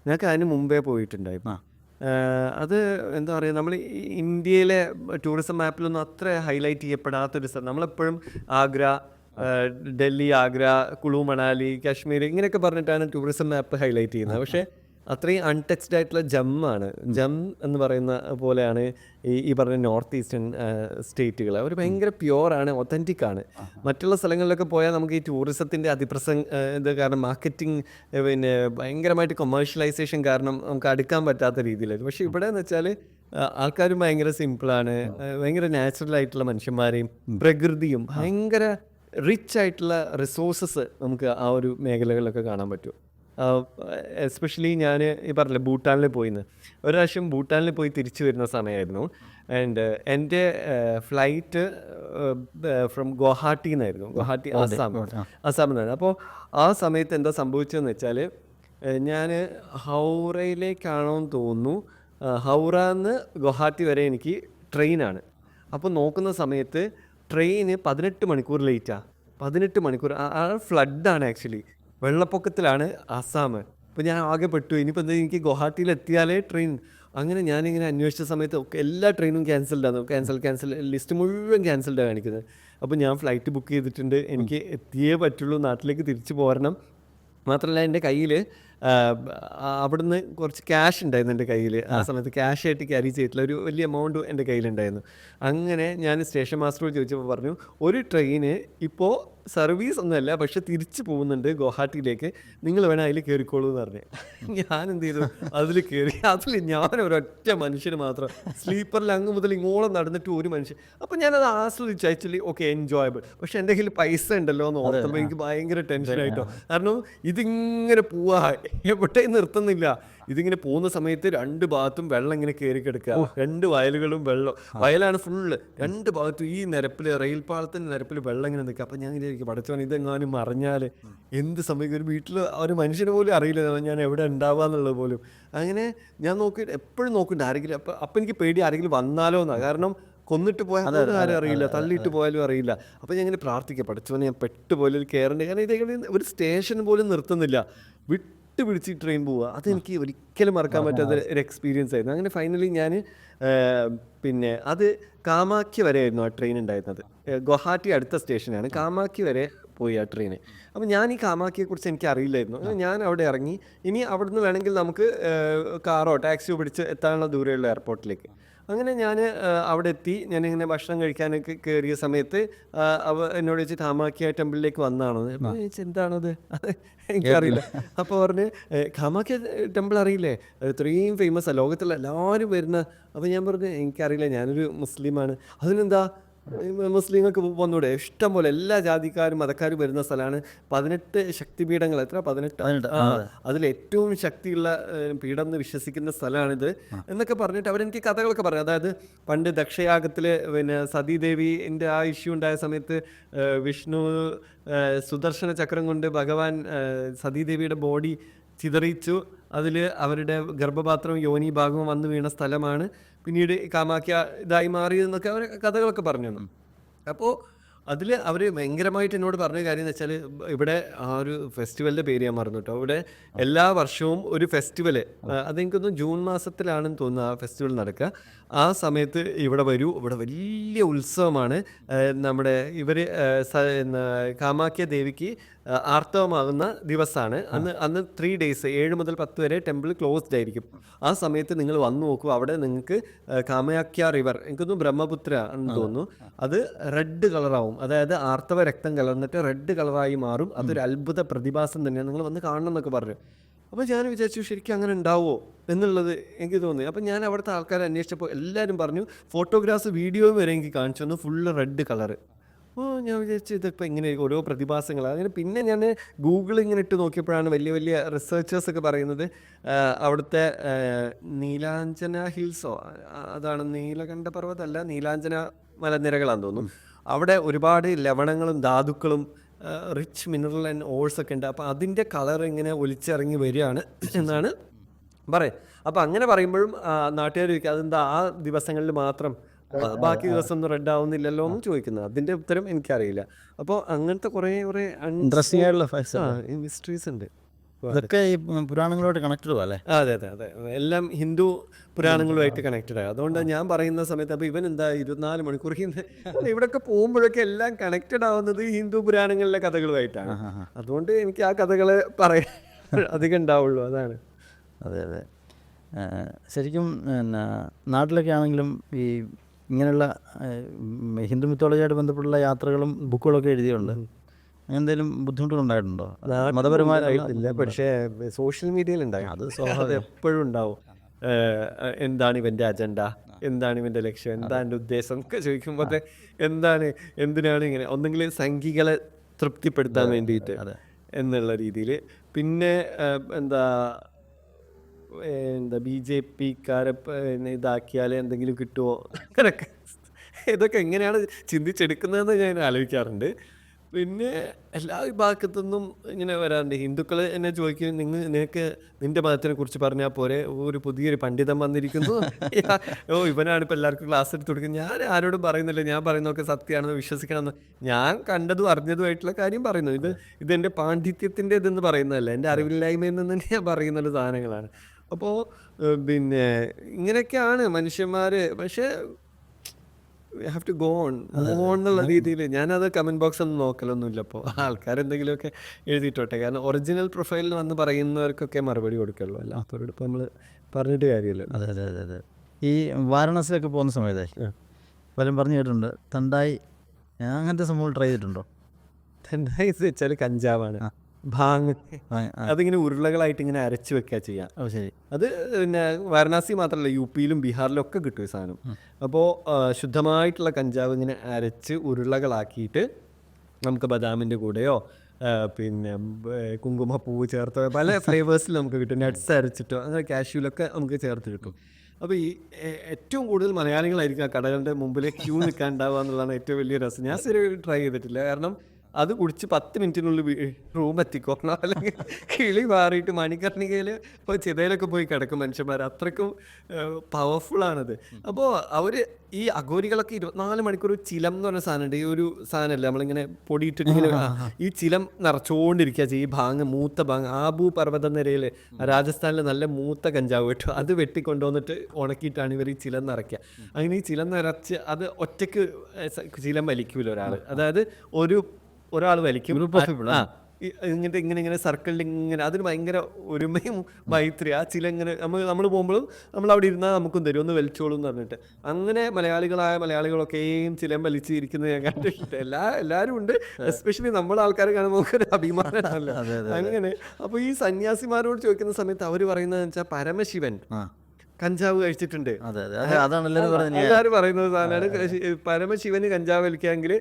ഞങ്ങൾക്ക് അതിന് മുമ്പേ പോയിട്ടുണ്ടായിരുന്നു. അത് എന്താ പറയുക, നമ്മൾ ഇന്ത്യയിലെ ടൂറിസം മാപ്പിലൊന്നും അത്ര ഹൈലൈറ്റ് ചെയ്യപ്പെടാത്തൊരു സ്ഥലം. നമ്മളെപ്പോഴും ആഗ്ര, ഡൽഹി, ആഗ്ര, കുളു മണാലി, കാശ്മീർ ഇങ്ങനെയൊക്കെ പറഞ്ഞിട്ടാണ് ടൂറിസം മാപ്പ് ഹൈലൈറ്റ് ചെയ്യുന്നത്. പക്ഷേ അത്രയും അൺടച്ച്ഡ് ആയിട്ടുള്ള ജം എന്ന് പറയുന്ന പോലെയാണ് ഈ പറഞ്ഞ നോർത്ത് ഈസ്റ്റേൺ സ്റ്റേറ്റുകൾ. അവർ ഭയങ്കര പ്യുവറാണ്, ഒത്തൻറ്റിക് ആണ്. മറ്റുള്ള സ്ഥലങ്ങളിലൊക്കെ പോയാൽ നമുക്ക് ഈ ടൂറിസത്തിൻ്റെ ഇത് കാരണം മാർക്കറ്റിംഗ് പിന്നെ ഭയങ്കരമായിട്ട് കൊമേഴ്ഷ്യലൈസേഷൻ കാരണം നമുക്ക് അടുക്കാൻ പറ്റാത്ത രീതിയിലായിരുന്നു. പക്ഷേ ഇവിടെ എന്ന് വെച്ചാൽ ആൾക്കാരും ഭയങ്കര സിമ്പിളാണ്, ഭയങ്കര നാച്ചുറൽ ആയിട്ടുള്ള മനുഷ്യന്മാരെയും പ്രകൃതിയും ഭയങ്കര റിച്ച് ആയിട്ടുള്ള റിസോഴ്സസ് നമുക്ക് ആ ഒരു മേഖലകളിലൊക്കെ കാണാൻ പറ്റും. എസ്പെഷ്യലി ഞാൻ ഈ പറഞ്ഞില്ലേ ഭൂട്ടാനിൽ പോയിന്ന്, ഒരു പ്രാവശ്യം ഭൂട്ടാനിൽ പോയി തിരിച്ചു വരുന്ന സമയമായിരുന്നു. ആൻഡ് എൻ്റെ ഫ്ലൈറ്റ് ഫ്രം ഗുവാഹട്ടി എന്നായിരുന്നു, ഗുവാഹട്ടി ആസാമിൽ നിന്നാണ്. അപ്പോൾ ആ സമയത്ത് എന്താ സംഭവിച്ചതെന്ന് വെച്ചാൽ, ഞാൻ ഹൗറയിലേക്കാണോ എന്ന് തോന്നുന്നു, ഹൗറന്ന് ഗുവാഹട്ടി വരെ എനിക്ക് ട്രെയിനാണ്. അപ്പോൾ നോക്കുന്ന സമയത്ത് ട്രെയിന് 18 മണിക്കൂർ ലേറ്റാണ്. 18 മണിക്കൂർ. ആ ഫ്ലഡാണ് ആക്ച്വലി, വെള്ളപ്പൊക്കത്തിലാണ് ആസാം. അപ്പോൾ ഞാൻ ആകെ പെട്ടു. ഇനിയിപ്പോൾ എന്താ, എനിക്ക് ഗുവാഹട്ടിയിൽ എത്തിയാലേ ട്രെയിൻ. അങ്ങനെ ഞാനിങ്ങനെ അന്വേഷിച്ച സമയത്ത് ഒക്കെ എല്ലാ ട്രെയിനും ക്യാൻസൽഡാണ്. ക്യാൻസൽ ലിസ്റ്റ് മുഴുവൻ ക്യാൻസൽഡാണ് കാണിക്കുന്നത്. അപ്പോൾ ഞാൻ ഫ്ലൈറ്റ് ബുക്ക് ചെയ്തിട്ടുണ്ട്, എനിക്ക് എത്തിയേ പറ്റുള്ളൂ, നാട്ടിലേക്ക് തിരിച്ചു പോരണം. മാത്രമല്ല എൻ്റെ കയ്യിൽ അവിടുന്ന് കുറച്ച് ക്യാഷ് ഉണ്ടായിരുന്നു എൻ്റെ കയ്യിൽ. ആ സമയത്ത് ക്യാഷ് ആയിട്ട് ക്യാരി ചെയ്തിട്ടില്ല, ഒരു വലിയ എമൗണ്ട് എൻ്റെ കയ്യിലുണ്ടായിരുന്നു. അങ്ങനെ ഞാൻ സ്റ്റേഷൻ മാസ്റ്ററോട് ചോദിച്ചപ്പോൾ പറഞ്ഞു, ഒരു ട്രെയിന് ഇപ്പോൾ സർവീസ് ഒന്നുമല്ല, പക്ഷെ തിരിച്ചു പോകുന്നുണ്ട് ഗുവാഹട്ടിയിലേക്ക്, നിങ്ങൾ വേണേൽ അതിൽ കയറിക്കോളൂ എന്ന് പറഞ്ഞു. ഞാൻ എന്ത് ചെയ്തു, അതിൽ കയറി. അതിൽ ഞാൻ ഒരൊറ്റ മനുഷ്യന് മാത്രം, സ്ലീപ്പറിൽ അങ്ങ് മുതൽ ഇങ്ങോളം നടന്നിട്ട് ഒരു മനുഷ്യൻ. അപ്പം ഞാനത് ആസ്വദിച്ചു. Actually okay, enjoyable. പക്ഷെ എൻ്റെ കയ്യിൽ പൈസ ഉണ്ടല്ലോ എന്ന് ഓർത്തപ്പോൾ എനിക്ക് ഭയങ്കര ടെൻഷനായിട്ടോ. കാരണം ഇതിങ്ങനെ പോവാ, എവിടെയും നിർത്തുന്നില്ല. ഇതിങ്ങനെ പോകുന്ന സമയത്ത് 2 ഭാഗത്തും വെള്ളം ഇങ്ങനെ കയറി കിടക്കുക, 2 വയലുകളും വെള്ളം, വയലാണ് ഫുള്ള്, 2 ഭാഗത്തും ഈ നിരപ്പിൽ, റെയിൽ പാളത്തിൻ്റെ നിരപ്പിൽ വെള്ളം ഇങ്ങനെ നിൽക്കുക. അപ്പം ഞാൻ ഇങ്ങനെ പഠിച്ചവൻ ഇതെങ്ങാനും മറിഞ്ഞാൽ എന്ത് സംഭവിക്കും, ഒരു വീട്ടിൽ ഒരു മനുഷ്യന് പോലും അറിയില്ല ഞാൻ എവിടെ ഉണ്ടാവുക എന്നുള്ളത് പോലും. അങ്ങനെ ഞാൻ നോക്കി, എപ്പോഴും നോക്കുന്നുണ്ട് ആരെങ്കിലും. അപ്പം എനിക്ക് പേടി ആരെങ്കിലും വന്നാലോ എന്നാണ്. കാരണം കൊന്നിട്ട് പോയാൽ ആരും അറിയില്ല, തള്ളിയിട്ട് പോയാലും അറിയില്ല. അപ്പം ഞാൻ ഇങ്ങനെ പ്രാർത്ഥിക്കുക, പഠിച്ചവനെ ഞാൻ പെട്ടുപോലും കയറേണ്ടത്. കാരണം ഇതെങ്ങനെ ഒരു സ്റ്റേഷൻ പോലും നിർത്തുന്നില്ല, പിടിച്ച് ട്രെയിൻ പോവുക. അതെനിക്ക് ഒരിക്കലും മറക്കാൻ പറ്റാത്ത ഒരു എക്സ്പീരിയൻസ് ആയിരുന്നു. അങ്ങനെ ഫൈനലി ഞാൻ പിന്നെ അത് കാമാഖ്യ വരെ ആയിരുന്നു ആ ട്രെയിൻ ഉണ്ടായിരുന്നത്. ഗുവാഹട്ടി അടുത്ത സ്റ്റേഷനാണ്, കാമാഖ്യ വരെ പോയി ആ ട്രെയിന്. അപ്പം ഞാൻ ഈ കാമാഖ്യയെക്കുറിച്ച് എനിക്ക് അറിയില്ലായിരുന്നു. ഞാൻ അവിടെ ഇറങ്ങി. ഇനി അവിടുന്ന് വേണമെങ്കിൽ നമുക്ക് കാറോ ടാക്സിയോ പിടിച്ച് എത്താനുള്ള ദൂരെയുള്ള എയർപോർട്ടിലേക്ക്. അങ്ങനെ ഞാൻ അവിടെ എത്തി. ഞാനിങ്ങനെ ഭക്ഷണം കഴിക്കാനൊക്കെ കയറിയ സമയത്ത് എന്നോട് ചോദിച്ചു, കാമാഖ്യ ടെമ്പിളിലേക്ക് വന്നതാണോ? അപ്പോൾ ചോദിച്ചു, എന്താണത്? അത് എനിക്കറിയില്ല. അപ്പോൾ പറഞ്ഞ്, കാമാഖ്യ ടെമ്പിൾ അറിയില്ലേ, ഇത്രയും ഫേമസ് ആണ്, ലോകത്തുള്ള എല്ലാവരും വരുന്ന. അപ്പോൾ ഞാൻ പറഞ്ഞു, എനിക്കറിയില്ല, ഞാനൊരു മുസ്ലിമാണ്. അതിനെന്താ, മുസ്ലിങ്ങൾക്ക് വന്നൂടെ, ഇഷ്ടം പോലെ എല്ലാ ജാതിക്കാരും മതക്കാരും വരുന്ന സ്ഥലമാണ്. 18 ശക്തിപീഠങ്ങൾ, എത്ര 18, അതിലേറ്റവും ശക്തിയുള്ള പീഠം എന്ന് വിശ്വസിക്കുന്ന സ്ഥലമാണിത് എന്നൊക്കെ പറഞ്ഞിട്ട് അവരെനിക്ക് കഥകളൊക്കെ പറഞ്ഞു. അതായത് പണ്ട് ദക്ഷയാഗത്തിൽ പിന്നെ സതീദേവിൻ്റെ ആ ഇഷ്യൂ ഉണ്ടായ സമയത്ത് വിഷ്ണു സുദർശന ചക്രം കൊണ്ട് ഭഗവാൻ സതീദേവിയുടെ ബോഡി ചിതറിച്ചു. അതിൽ അവരുടെ ഗർഭപാത്രവും യോനി ഭാഗവും വന്ന് വീണ സ്ഥലമാണ് പിന്നീട് കാമാഖ്യ ഇതായി മാറിയതെന്നൊക്കെ അവർ കഥകളൊക്കെ പറഞ്ഞു തന്നു. അപ്പോൾ അതിൽ അവർ ഭയങ്കരമായിട്ട് എന്നോട് പറഞ്ഞ കാര്യം എന്ന് വെച്ചാൽ, ഇവിടെ ആ ഒരു ഫെസ്റ്റിവലിൻ്റെ പേര് ഞാൻ മറന്നു കേട്ടോ. ഇവിടെ എല്ലാ വർഷവും ഒരു ഫെസ്റ്റിവൽ, അതെനിക്കൊന്ന് ജൂൺ മാസത്തിലാണെന്ന് തോന്നുന്നു ആ ഫെസ്റ്റിവൽ നടക്കുക. ആ സമയത്ത് ഇവിടെ വരൂ, ഇവിടെ വലിയ ഉത്സവമാണ്. നമ്മുടെ ഇവർ കാമാഖ്യ ദേവിക്ക് ആർത്തവമാകുന്ന ദിവസമാണ് അന്ന് 3 days 7 മുതൽ 10 വരെ ടെമ്പിൾ ക്ലോസ്ഡ് ആയിരിക്കും. ആ സമയത്ത് നിങ്ങൾ വന്നു നോക്കൂ, അവിടെ നിങ്ങൾക്ക് കാമാഖ്യ റിവർ, എനിക്കൊന്നും ബ്രഹ്മപുത്ര എന്ന് തോന്നുന്നു, അത് റെഡ് കളറാവും. അതായത് ആർത്തവ രക്തം കലർന്നിട്ട് റെഡ് കളറായി മാറും. അതൊരു അത്ഭുത പ്രതിഭാസം തന്നെയാണ്, നിങ്ങൾ വന്ന് കാണണം എന്നൊക്കെ പറഞ്ഞു. അപ്പോൾ ഞാൻ വിചാരിച്ചു, ശരിക്കും അങ്ങനെ ഉണ്ടാവുമോ എന്നുള്ളത് എനിക്ക് തോന്നി. അപ്പം ഞാൻ അവിടുത്തെ ആൾക്കാരെ അന്വേഷിച്ചപ്പോൾ എല്ലാവരും പറഞ്ഞു, ഫോട്ടോഗ്രാഫ്സ് വീഡിയോയും വരെ എനിക്ക് കാണിച്ചു തന്നു, ഫുള്ള് റെഡ് കളറ്. അപ്പോൾ ഞാൻ വിചാരിച്ചു ഇതിപ്പോൾ ഇങ്ങനെ ഓരോ പ്രതിഭാസങ്ങൾ. അങ്ങനെ പിന്നെ ഞാൻ ഗൂഗിൾ ഇങ്ങനെ ഇട്ട് നോക്കിയപ്പോഴാണ് വലിയ വലിയ റിസർച്ചേഴ്സൊക്കെ പറയുന്നത് അവിടുത്തെ നീലാഞ്ജന ഹിൽസോ, അതാണ് നീലകണ്ഠ പർവ്വതമല്ല, നീലാഞ്ജന മലനിരകളാണെന്ന് തോന്നുന്നു. അവിടെ ഒരുപാട് ലവണങ്ങളും ധാതുക്കളും റിച്ച് മിനറൽ ആൻഡ് ഓൾസ് ഒക്കെ ഉണ്ട്. അപ്പോൾ അതിൻ്റെ കളർ ഇങ്ങനെ ഒലിച്ചിറങ്ങി വരികയാണ് എന്നാണ് പറയാം. അപ്പോൾ അങ്ങനെ പറയുമ്പോഴും നാട്ടുകാർ ചോദിക്കുക, അതെന്താ ആ ദിവസങ്ങളിൽ മാത്രം, ബാക്കി ദിവസം ഒന്നും റെഡ് ആവുന്നില്ലല്ലോ എന്ന് ചോദിക്കുന്നത്. അതിൻ്റെ ഉത്തരം എനിക്കറിയില്ല. അപ്പോൾ അങ്ങനത്തെ കുറേ ഇൻട്രസ്റ്റിംഗ് ആയിട്ടുള്ള മിസ്റ്ററീസ് ഉണ്ട്. ഇതൊക്കെ ഈ പുരാണങ്ങളുമായിട്ട് കണക്റ്റഡ് അല്ലേ? അതെ അതെ അതെ, എല്ലാം ഹിന്ദു പുരാണങ്ങളുമായിട്ട് കണക്റ്റഡ് ആയി. അതുകൊണ്ട് ഞാൻ പറയുന്ന സമയത്ത് അപ്പോൾ ഇവൻ എന്താ 24 മണിക്കൂർ ഇവിടെയൊക്കെ പോകുമ്പോഴൊക്കെ എല്ലാം കണക്റ്റഡ് ആവുന്നത് ഹിന്ദു പുരാണങ്ങളിലെ കഥകളുമായിട്ടാണ്. അതുകൊണ്ട് എനിക്ക് ആ കഥകൾ പറയാൻ അധികം ഉണ്ടാവുള്ളൂ, അതാണ്. അതെ അതെ, ശരിക്കും പിന്നെ നാട്ടിലൊക്കെ ആണെങ്കിലും ഈ ഇങ്ങനെയുള്ള ഹിന്ദു മിത്തോളജിയായിട്ട് ബന്ധപ്പെട്ടുള്ള യാത്രകളും ബുക്കുകളൊക്കെ എഴുതിയുണ്ട്. അങ്ങനെ എന്തെങ്കിലും ബുദ്ധിമുട്ടുകൾ ഉണ്ടായിട്ടുണ്ടോ? മതപരമായിട്ടില്ല, പക്ഷേ സോഷ്യൽ മീഡിയയിൽ ഉണ്ടായി. അത് സ്വാഭാവികം, എപ്പോഴും ഉണ്ടാവും. എന്താണ് ഇവൻ്റെ അജണ്ട, എന്താണ് ഇവൻ്റെ ലക്ഷ്യം, എന്താണ് എൻ്റെ ഉദ്ദേശം ഒക്കെ ചോദിക്കുമ്പോൾ എന്തിനാണ് ഇങ്ങനെ, ഒന്നെങ്കിൽ സംഘികളെ തൃപ്തിപ്പെടുത്താൻ വേണ്ടിയിട്ട് എന്നുള്ള രീതിയിൽ. പിന്നെ എന്താ BJP-ക്കാരെ ഇതാക്കിയാൽ എന്തെങ്കിലും കിട്ടുമോ, അങ്ങനെയൊക്കെ. ഇതൊക്കെ എങ്ങനെയാണ് ചിന്തിച്ചെടുക്കുന്നതെന്ന് ഞാൻ ആലോചിക്കാറുണ്ട്. പിന്നെ എല്ലാ വിഭാഗത്തു നിന്നും ഇങ്ങനെ വരാറുണ്ട്. ഹിന്ദുക്കൾ എന്നെ ചോദിക്കും, നിനക്ക് നിൻ്റെ മതത്തിനെ കുറിച്ച് പറഞ്ഞാൽ പോരെ, ഒരു പുതിയൊരു പണ്ഡിതൻ വന്നിരിക്കുന്നു, ഇവനാണ് ഇപ്പോൾ എല്ലാവർക്കും ക്ലാസ് എടുത്ത് കൊടുക്കുന്നത്. ഞാൻ ആരോടും പറയുന്നില്ല, ഞാൻ പറയുന്നതൊക്കെ സത്യമാണെന്ന് വിശ്വസിക്കണമെന്ന്, ഞാൻ കണ്ടതും അറിഞ്ഞതുമായിട്ടുള്ള കാര്യം പറയുന്നു. ഇതെൻ്റെ പാണ്ഡിത്യത്തിൻ്റെ ഇതെന്ന് പറയുന്നതല്ല, എൻ്റെ അറിവില്ലായ്മയിൽ നിന്ന് തന്നെ ഞാൻ പറയുന്ന സാധനങ്ങളാണ്. അപ്പോൾ പിന്നെ ഇങ്ങനെയൊക്കെയാണ് മനുഷ്യന്മാർ. പക്ഷേ ഹാവ് ടു ഗോ ഓൺ എന്നുള്ള രീതിയിൽ ഞാനത് കമൻറ്റ് ബോക്സ് ഒന്നും നോക്കലൊന്നുമില്ല. അപ്പോൾ ആൾക്കാരെന്തെങ്കിലുമൊക്കെ എഴുതിയിട്ടോട്ടെ, കാരണം ഒറിജിനൽ പ്രൊഫൈലിൽ വന്ന് പറയുന്നവർക്കൊക്കെ മറുപടി കൊടുക്കുള്ളൂ. അല്ല അവരോട് ഇപ്പോൾ നമ്മൾ പറഞ്ഞിട്ട് കാര്യമില്ല. അതെ അതെ അതെ അതെ. ഈ വാരണാസിയിലൊക്കെ പോകുന്ന സമയത്തേ പലരും പറഞ്ഞു കേട്ടിട്ടുണ്ട് തണ്ടായി, അങ്ങനത്തെ സംഭവം ട്രൈ ചെയ്തിട്ടുണ്ടോ? തെന്നായിസ് വെച്ചാൽ കഞ്ചാവാണ്, ഭാങ്. അതിങ്ങനെ ഉരുളകളായിട്ട് ഇങ്ങനെ അരച്ച് വെക്കുക ചെയ്യാം. ഓ ശരി. അത് പിന്നെ വാരണാസി മാത്രമല്ല, യു പിയിലും ബീഹാറിലും ഒക്കെ കിട്ടും ഈ സാധനം. അപ്പോൾ ശുദ്ധമായിട്ടുള്ള കഞ്ചാവ് ഇങ്ങനെ അരച്ച് ഉരുളകളാക്കിയിട്ട് നമുക്ക് ബദാമിൻ്റെ കൂടെയോ പിന്നെ കുങ്കുമപ്പൂവ് ചേർത്തോ പല ഫ്ലേവേഴ്സിൽ നമുക്ക് കിട്ടും. നട്ട്സ് അരച്ചിട്ടോ അങ്ങനെ കാഷ്യൂലൊക്കെ നമുക്ക് ചേർത്ത് കിട്ടും. അപ്പോൾ ഈ ഏറ്റവും കൂടുതൽ മലയാളികളായിരിക്കും ആ കടകളുടെ മുമ്പിൽ ക്യൂ നിൽക്കാനുണ്ടാവുക എന്നുള്ളതാണ് ഏറ്റവും വലിയ രസം. ഞാൻ ശരി ട്രൈ ചെയ്തിട്ടില്ല, കാരണം അത് കുടിച്ച് 10 മിനിറ്റിനുള്ളിൽ റൂം എത്തിക്കോണം, അല്ലെങ്കിൽ കിളി മാറിയിട്ട് മണിക്കർണികയിൽ ഇപ്പോൾ ചിതയിലൊക്കെ പോയി കിടക്കും മനുഷ്യന്മാർ. അത്രയ്ക്കും പവർഫുള്ളാണത്. അപ്പോൾ അവർ ഈ അഘോരികളൊക്കെ 24 മണിക്കൂർ ചിലം എന്ന് പറഞ്ഞ സാധനമുണ്ട്. ഈ ഒരു സാധനമല്ലേ നമ്മളിങ്ങനെ പൊടിയിട്ടിട്ട് ഇങ്ങനെ ഈ ചിലം നിറച്ചുകൊണ്ടിരിക്കുക ചെയ്യും. ഈ ഭാങ്, മൂത്ത ഭാങ്, ആബു പർവ്വത നിരയിൽ രാജസ്ഥാനിൽ നല്ല മൂത്ത കഞ്ചാവ് കിട്ടും. അത് വെട്ടിക്കൊണ്ടുവന്നിട്ട് ഉണക്കിയിട്ടാണ് ഇവർ ഈ ചിലം നിറയ്ക്കുക. അങ്ങനെ ഈ ചിലം നിറച്ച് അത് ഒറ്റയ്ക്ക് ചിലം വലിക്കൂല ഒരാൾ, അതായത് ഒരാൾ വലിക്കും. ഇങ്ങനത്തെ ഇങ്ങനെ സർക്കിളിൽ ഇങ്ങനെ, അതിന് ഭയങ്കര ഒരുമയും മൈത്രി. ആ ചില ഇങ്ങനെ നമ്മൾ പോകുമ്പോഴും നമ്മൾ അവിടെ ഇരുന്നാൽ നമുക്കും തരും, ഒന്ന് വലിച്ചോളും എന്ന് പറഞ്ഞിട്ട്. അങ്ങനെ മലയാളികളൊക്കെയും ചിലം വലിച്ചിരിക്കുന്നത് ഞാൻ കണ്ടിട്ടുണ്ട്. എല്ലാവരും ഉണ്ട്, എസ്പെഷ്യലി നമ്മളെ ആൾക്കാർ കാണുമ്പോൾ ഒരു അഭിമാനമാണല്ലോ. അങ്ങനെ അപ്പോൾ ഈ സന്യാസിമാരോട് ചോദിക്കുന്ന സമയത്ത് അവർ പറയുന്നത് വെച്ചാൽ പരമശിവൻ കഞ്ചാവ് കഴിച്ചിട്ടുണ്ട്. എല്ലാവരും പറയുന്നത് സാധനമാണ്, പരമശിവന് കഞ്ചാവ് വലിക്കാമെങ്കിൽ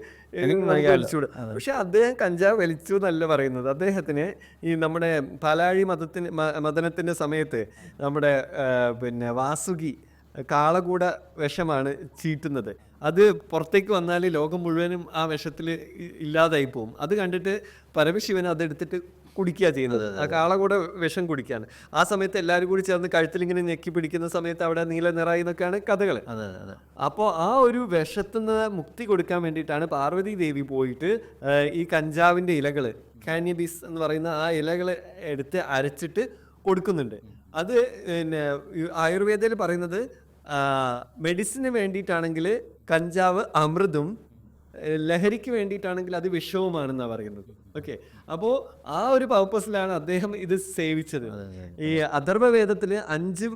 വലിച്ചൂടെ. പക്ഷെ അദ്ദേഹം കഞ്ചാവ് വലിച്ചു എന്നല്ല പറയുന്നത്. അദ്ദേഹത്തിന് ഈ നമ്മുടെ പാലാഴി മദനത്തിൻ്റെ സമയത്ത് നമ്മുടെ പിന്നെ വാസുകി കാളകൂട വിഷമാണ് ചീറ്റുന്നത്. അത് പുറത്തേക്ക് വന്നാൽ ലോകം മുഴുവനും ആ വിഷത്തിൽ ഇല്ലാതായി പോകും. അത് കണ്ടിട്ട് പരമശിവൻ അതെടുത്തിട്ട് കുടിക്കുക ചെയ്യുന്നത്, ആ കാളകൂട വിഷം കുടിക്കാൻ. ആ സമയത്ത് എല്ലാവരും കൂടി ചേർന്ന് കഴുത്തിലിങ്ങനെ ഞെക്കി പിടിക്കുന്ന സമയത്ത് അവിടെ നീല നിറായി എന്നൊക്കെയാണ് കഥകൾ. അപ്പോൾ ആ ഒരു വിഷത്തുനിന്ന് മുക്തി കൊടുക്കാൻ വേണ്ടിയിട്ടാണ് പാർവതി ദേവി പോയിട്ട് ഈ കഞ്ചാവിൻ്റെ ഇലകൾ, കാന്യബീസ് എന്ന് പറയുന്ന ആ ഇലകൾ എടുത്ത് അരച്ചിട്ട് കൊടുക്കുന്നുണ്ട്. അത് പിന്നെ ആയുർവേദയിൽ പറയുന്നത് മെഡിസിന് വേണ്ടിയിട്ടാണെങ്കിൽ കഞ്ചാവ് അമൃതും, ലഹരിക്ക് വേണ്ടിയിട്ടാണെങ്കിൽ അത് വിഷവുമാണെന്നാണ് പറയുന്നത്. ഓക്കെ, അപ്പോൾ ആ ഒരു പർപ്പസിലാണ് അദ്ദേഹം ഇത് സേവിച്ചത്. ഈ അഥർവവേദത്തിൽ 5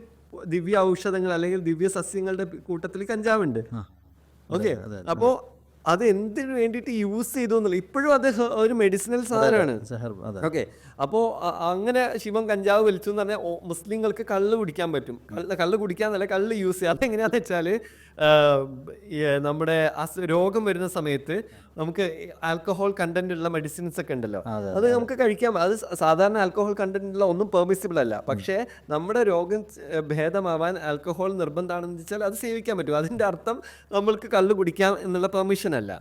ദിവ്യ ഔഷധങ്ങൾ അല്ലെങ്കിൽ ദിവ്യ സസ്യങ്ങളുടെ കൂട്ടത്തിൽ കഞ്ചാവുണ്ട്. ഓക്കെ, അപ്പോൾ അത് എന്തിനു വേണ്ടിയിട്ട് യൂസ് ചെയ്തു എന്നുള്ള ഇപ്പോഴും അത് ഒരു മെഡിസിനൽ സാധനമാണ്. ഓക്കെ, അപ്പോൾ അങ്ങനെ ശിവൻ കഞ്ചാവ് വലിച്ചു എന്ന് പറഞ്ഞാൽ മുസ്ലിങ്ങൾക്ക് കള്ള് കുടിക്കാൻ പറ്റും. കള്ള് കുടിക്കാന്നല്ല, കള്ള് യൂസ് ചെയ്യുക. അതെങ്ങനെയാണെന്ന് വെച്ചാൽ നമ്മുടെ രോഗം വരുന്ന സമയത്ത് നമുക്ക് ആൽക്കഹോൾ കണ്ടന്റ് ഉള്ള മെഡിസിൻസ് ഒക്കെ ഉണ്ടല്ലോ, അത് നമുക്ക് കഴിക്കാം. അത് സാധാരണ ആൽക്കഹോൾ കണ്ടന്റ് ഉള്ള ഒന്നും പെർമിസിബിൾ അല്ല. പക്ഷേ നമ്മുടെ രോഗം ഭേദമാവാൻ ആൽക്കഹോൾ നിർബന്ധമാണെന്ന് വെച്ചാൽ അത് സേവിക്കാൻ പറ്റും. അതിൻ്റെ അർത്ഥം നമ്മൾക്ക് കള്ള് കുടിക്കാം എന്നുള്ള പെർമിഷൻ അല്ല.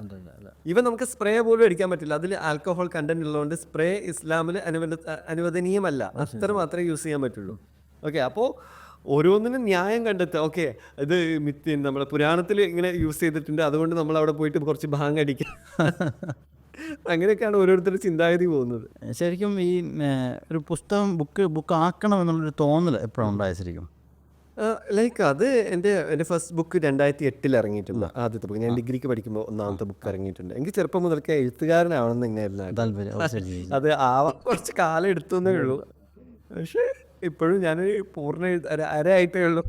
ഇവ നമുക്ക് സ്പ്രേ പോലും അടിക്കാൻ പറ്റില്ല, അതിൽ ആൽക്കഹോൾ കണ്ടന്റ് ഉള്ളതുകൊണ്ട് സ്പ്രേ ഇസ്ലാമിൽ അനുവദനീയമല്ല. അത്ര മാത്രമേ യൂസ് ചെയ്യാൻ പറ്റുള്ളൂ. ഓക്കെ, അപ്പോൾ ഓരോന്നിനും ന്യായം കണ്ടെത്തുക. ഓക്കെ, ഇത് നമ്മുടെ പുരാണത്തിൽ ഇങ്ങനെ യൂസ് ചെയ്തിട്ടുണ്ട്, അതുകൊണ്ട് നമ്മൾ അവിടെ പോയിട്ട് കുറച്ച് ഭാങ് അടിക്കാം. അങ്ങനെയൊക്കെയാണ് ഓരോരുത്തരുടെ ചിന്താഗതി പോകുന്നത്. ശരിക്കും ഈ ഒരു പുസ്തകം ബുക്ക് ആക്കണം എന്നുള്ളൊരു തോന്നൽ എപ്പോഴും ഉണ്ടായ ശരിക്കും? ലൈക്ക് അത് എൻ്റെ ഫസ്റ്റ് ബുക്ക് 2008 ഇറങ്ങിയിട്ടുണ്ട്. ആദ്യത്തെ ബുക്ക് ഞാൻ ഡിഗ്രിക്ക് പഠിക്കുമ്പോൾ ഒന്നാമത്തെ ബുക്ക് ഇറങ്ങിയിട്ടുണ്ട്. എനിക്ക് ചെറുപ്പം മുതൽക്കേ എഴുത്തുകാരനാവണമെന്ന് ഇങ്ങനെയായിരുന്നു താല്പര്യം. അത് ആവാൻ കുറച്ച് കാലം എടുത്തേ ഉള്ളൂ. പക്ഷേ ഇപ്പോഴും ഞാനൊരു പൂർണ്ണ അരയായിട്ടേ ഉള്ളൂ,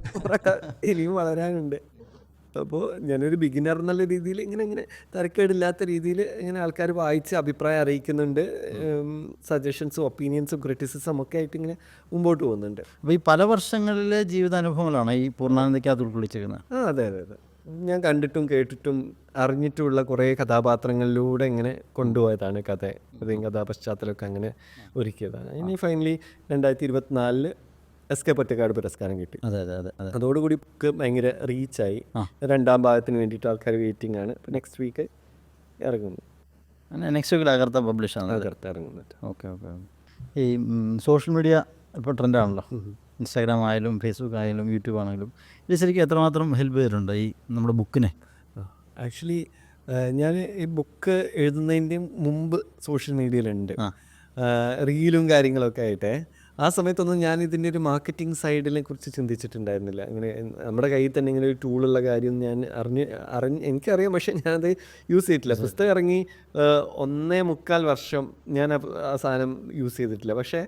ഇനിയും വളരാനുണ്ട്. അപ്പോൾ ഞാനൊരു ബിഗിനർ എന്നുള്ള രീതിയിൽ ഇങ്ങനെ തരക്കേടില്ലാത്ത രീതിയിൽ ഇങ്ങനെ ആൾക്കാർ വായിച്ച് അഭിപ്രായം അറിയിക്കുന്നുണ്ട്. സജഷൻസും ഒപ്പീനിയൻസും ക്രിറ്റിസിസം ഒക്കെ ആയിട്ട് ഇങ്ങനെ മുമ്പോട്ട് പോകുന്നുണ്ട്. അപ്പോൾ ഈ പല വർഷങ്ങളിലെ ജീവിതാനുഭവങ്ങളാണ് ഈ പൂർണ്ണാനന്ദയ്ക്കകത്ത് ഉൾക്കൊള്ളിച്ചിരിക്കുന്നത്. അതെ അതെ അതെ, ഞാൻ കണ്ടിട്ടും കേട്ടിട്ടും അറിഞ്ഞിട്ടുമുള്ള കുറേ കഥാപാത്രങ്ങളിലൂടെ ഇങ്ങനെ കൊണ്ടുപോയതാണ് കഥാപശ്ചാത്തലമൊക്കെ അങ്ങനെ ഒരുക്കിയതാണ്. ഇനി ഫൈനലി 2024 SK പൊറ്റക്കാട് പുരസ്കാരം കിട്ടി. അതെ അതെ അതെ അതെ. അതോടുകൂടി ബുക്ക് ഭയങ്കര റീച്ചായി. 2ാം ഭാഗത്തിന് വേണ്ടിയിട്ട് ആൾക്കാർ വെയിറ്റിംഗ് ആണ്. നെക്സ്റ്റ് വീക്ക് ഇറങ്ങുന്നു. നെക്സ്റ്റ് വീക്കിൽ അകർത്ത പബ്ലിഷാണ് ഇറങ്ങുന്നത്. Okay okay. ഈ സോഷ്യൽ മീഡിയ ഇപ്പോൾ ട്രെൻഡാണല്ലോ, ഇൻസ്റ്റാഗ്രാം ആയാലും ഫേസ്ബുക്ക് ആയാലും യൂട്യൂബ് ആണെങ്കിലും, ഇത് ശരിക്കും എത്രമാത്രം ഹെൽപ്പ് ചെയ്തിട്ടുണ്ട് ഈ നമ്മുടെ ബുക്കിനെ? ആക്ച്വലി ഞാൻ ഈ ബുക്ക് എഴുതുന്നതിൻ്റെ മുമ്പ് സോഷ്യൽ മീഡിയയിലുണ്ട്, റീലും കാര്യങ്ങളൊക്കെ ആയിട്ട്. ആ സമയത്തൊന്നും ഞാൻ ഇതിൻ്റെ ഒരു മാർക്കറ്റിംഗ് സൈഡിനെ കുറിച്ച് ചിന്തിച്ചിട്ടുണ്ടായിരുന്നില്ല. ഇങ്ങനെ നമ്മുടെ കയ്യിൽ തന്നെ ഇങ്ങനെ ഒരു ടൂളുള്ള കാര്യം ഞാൻ എനിക്കറിയാം, പക്ഷേ ഞാനത് യൂസ് ചെയ്തിട്ടില്ല. പുസ്തകം ഇറങ്ങി 1.25 വർഷം ഞാൻ ആ സാധനം യൂസ് ചെയ്തിട്ടില്ല. പക്ഷേ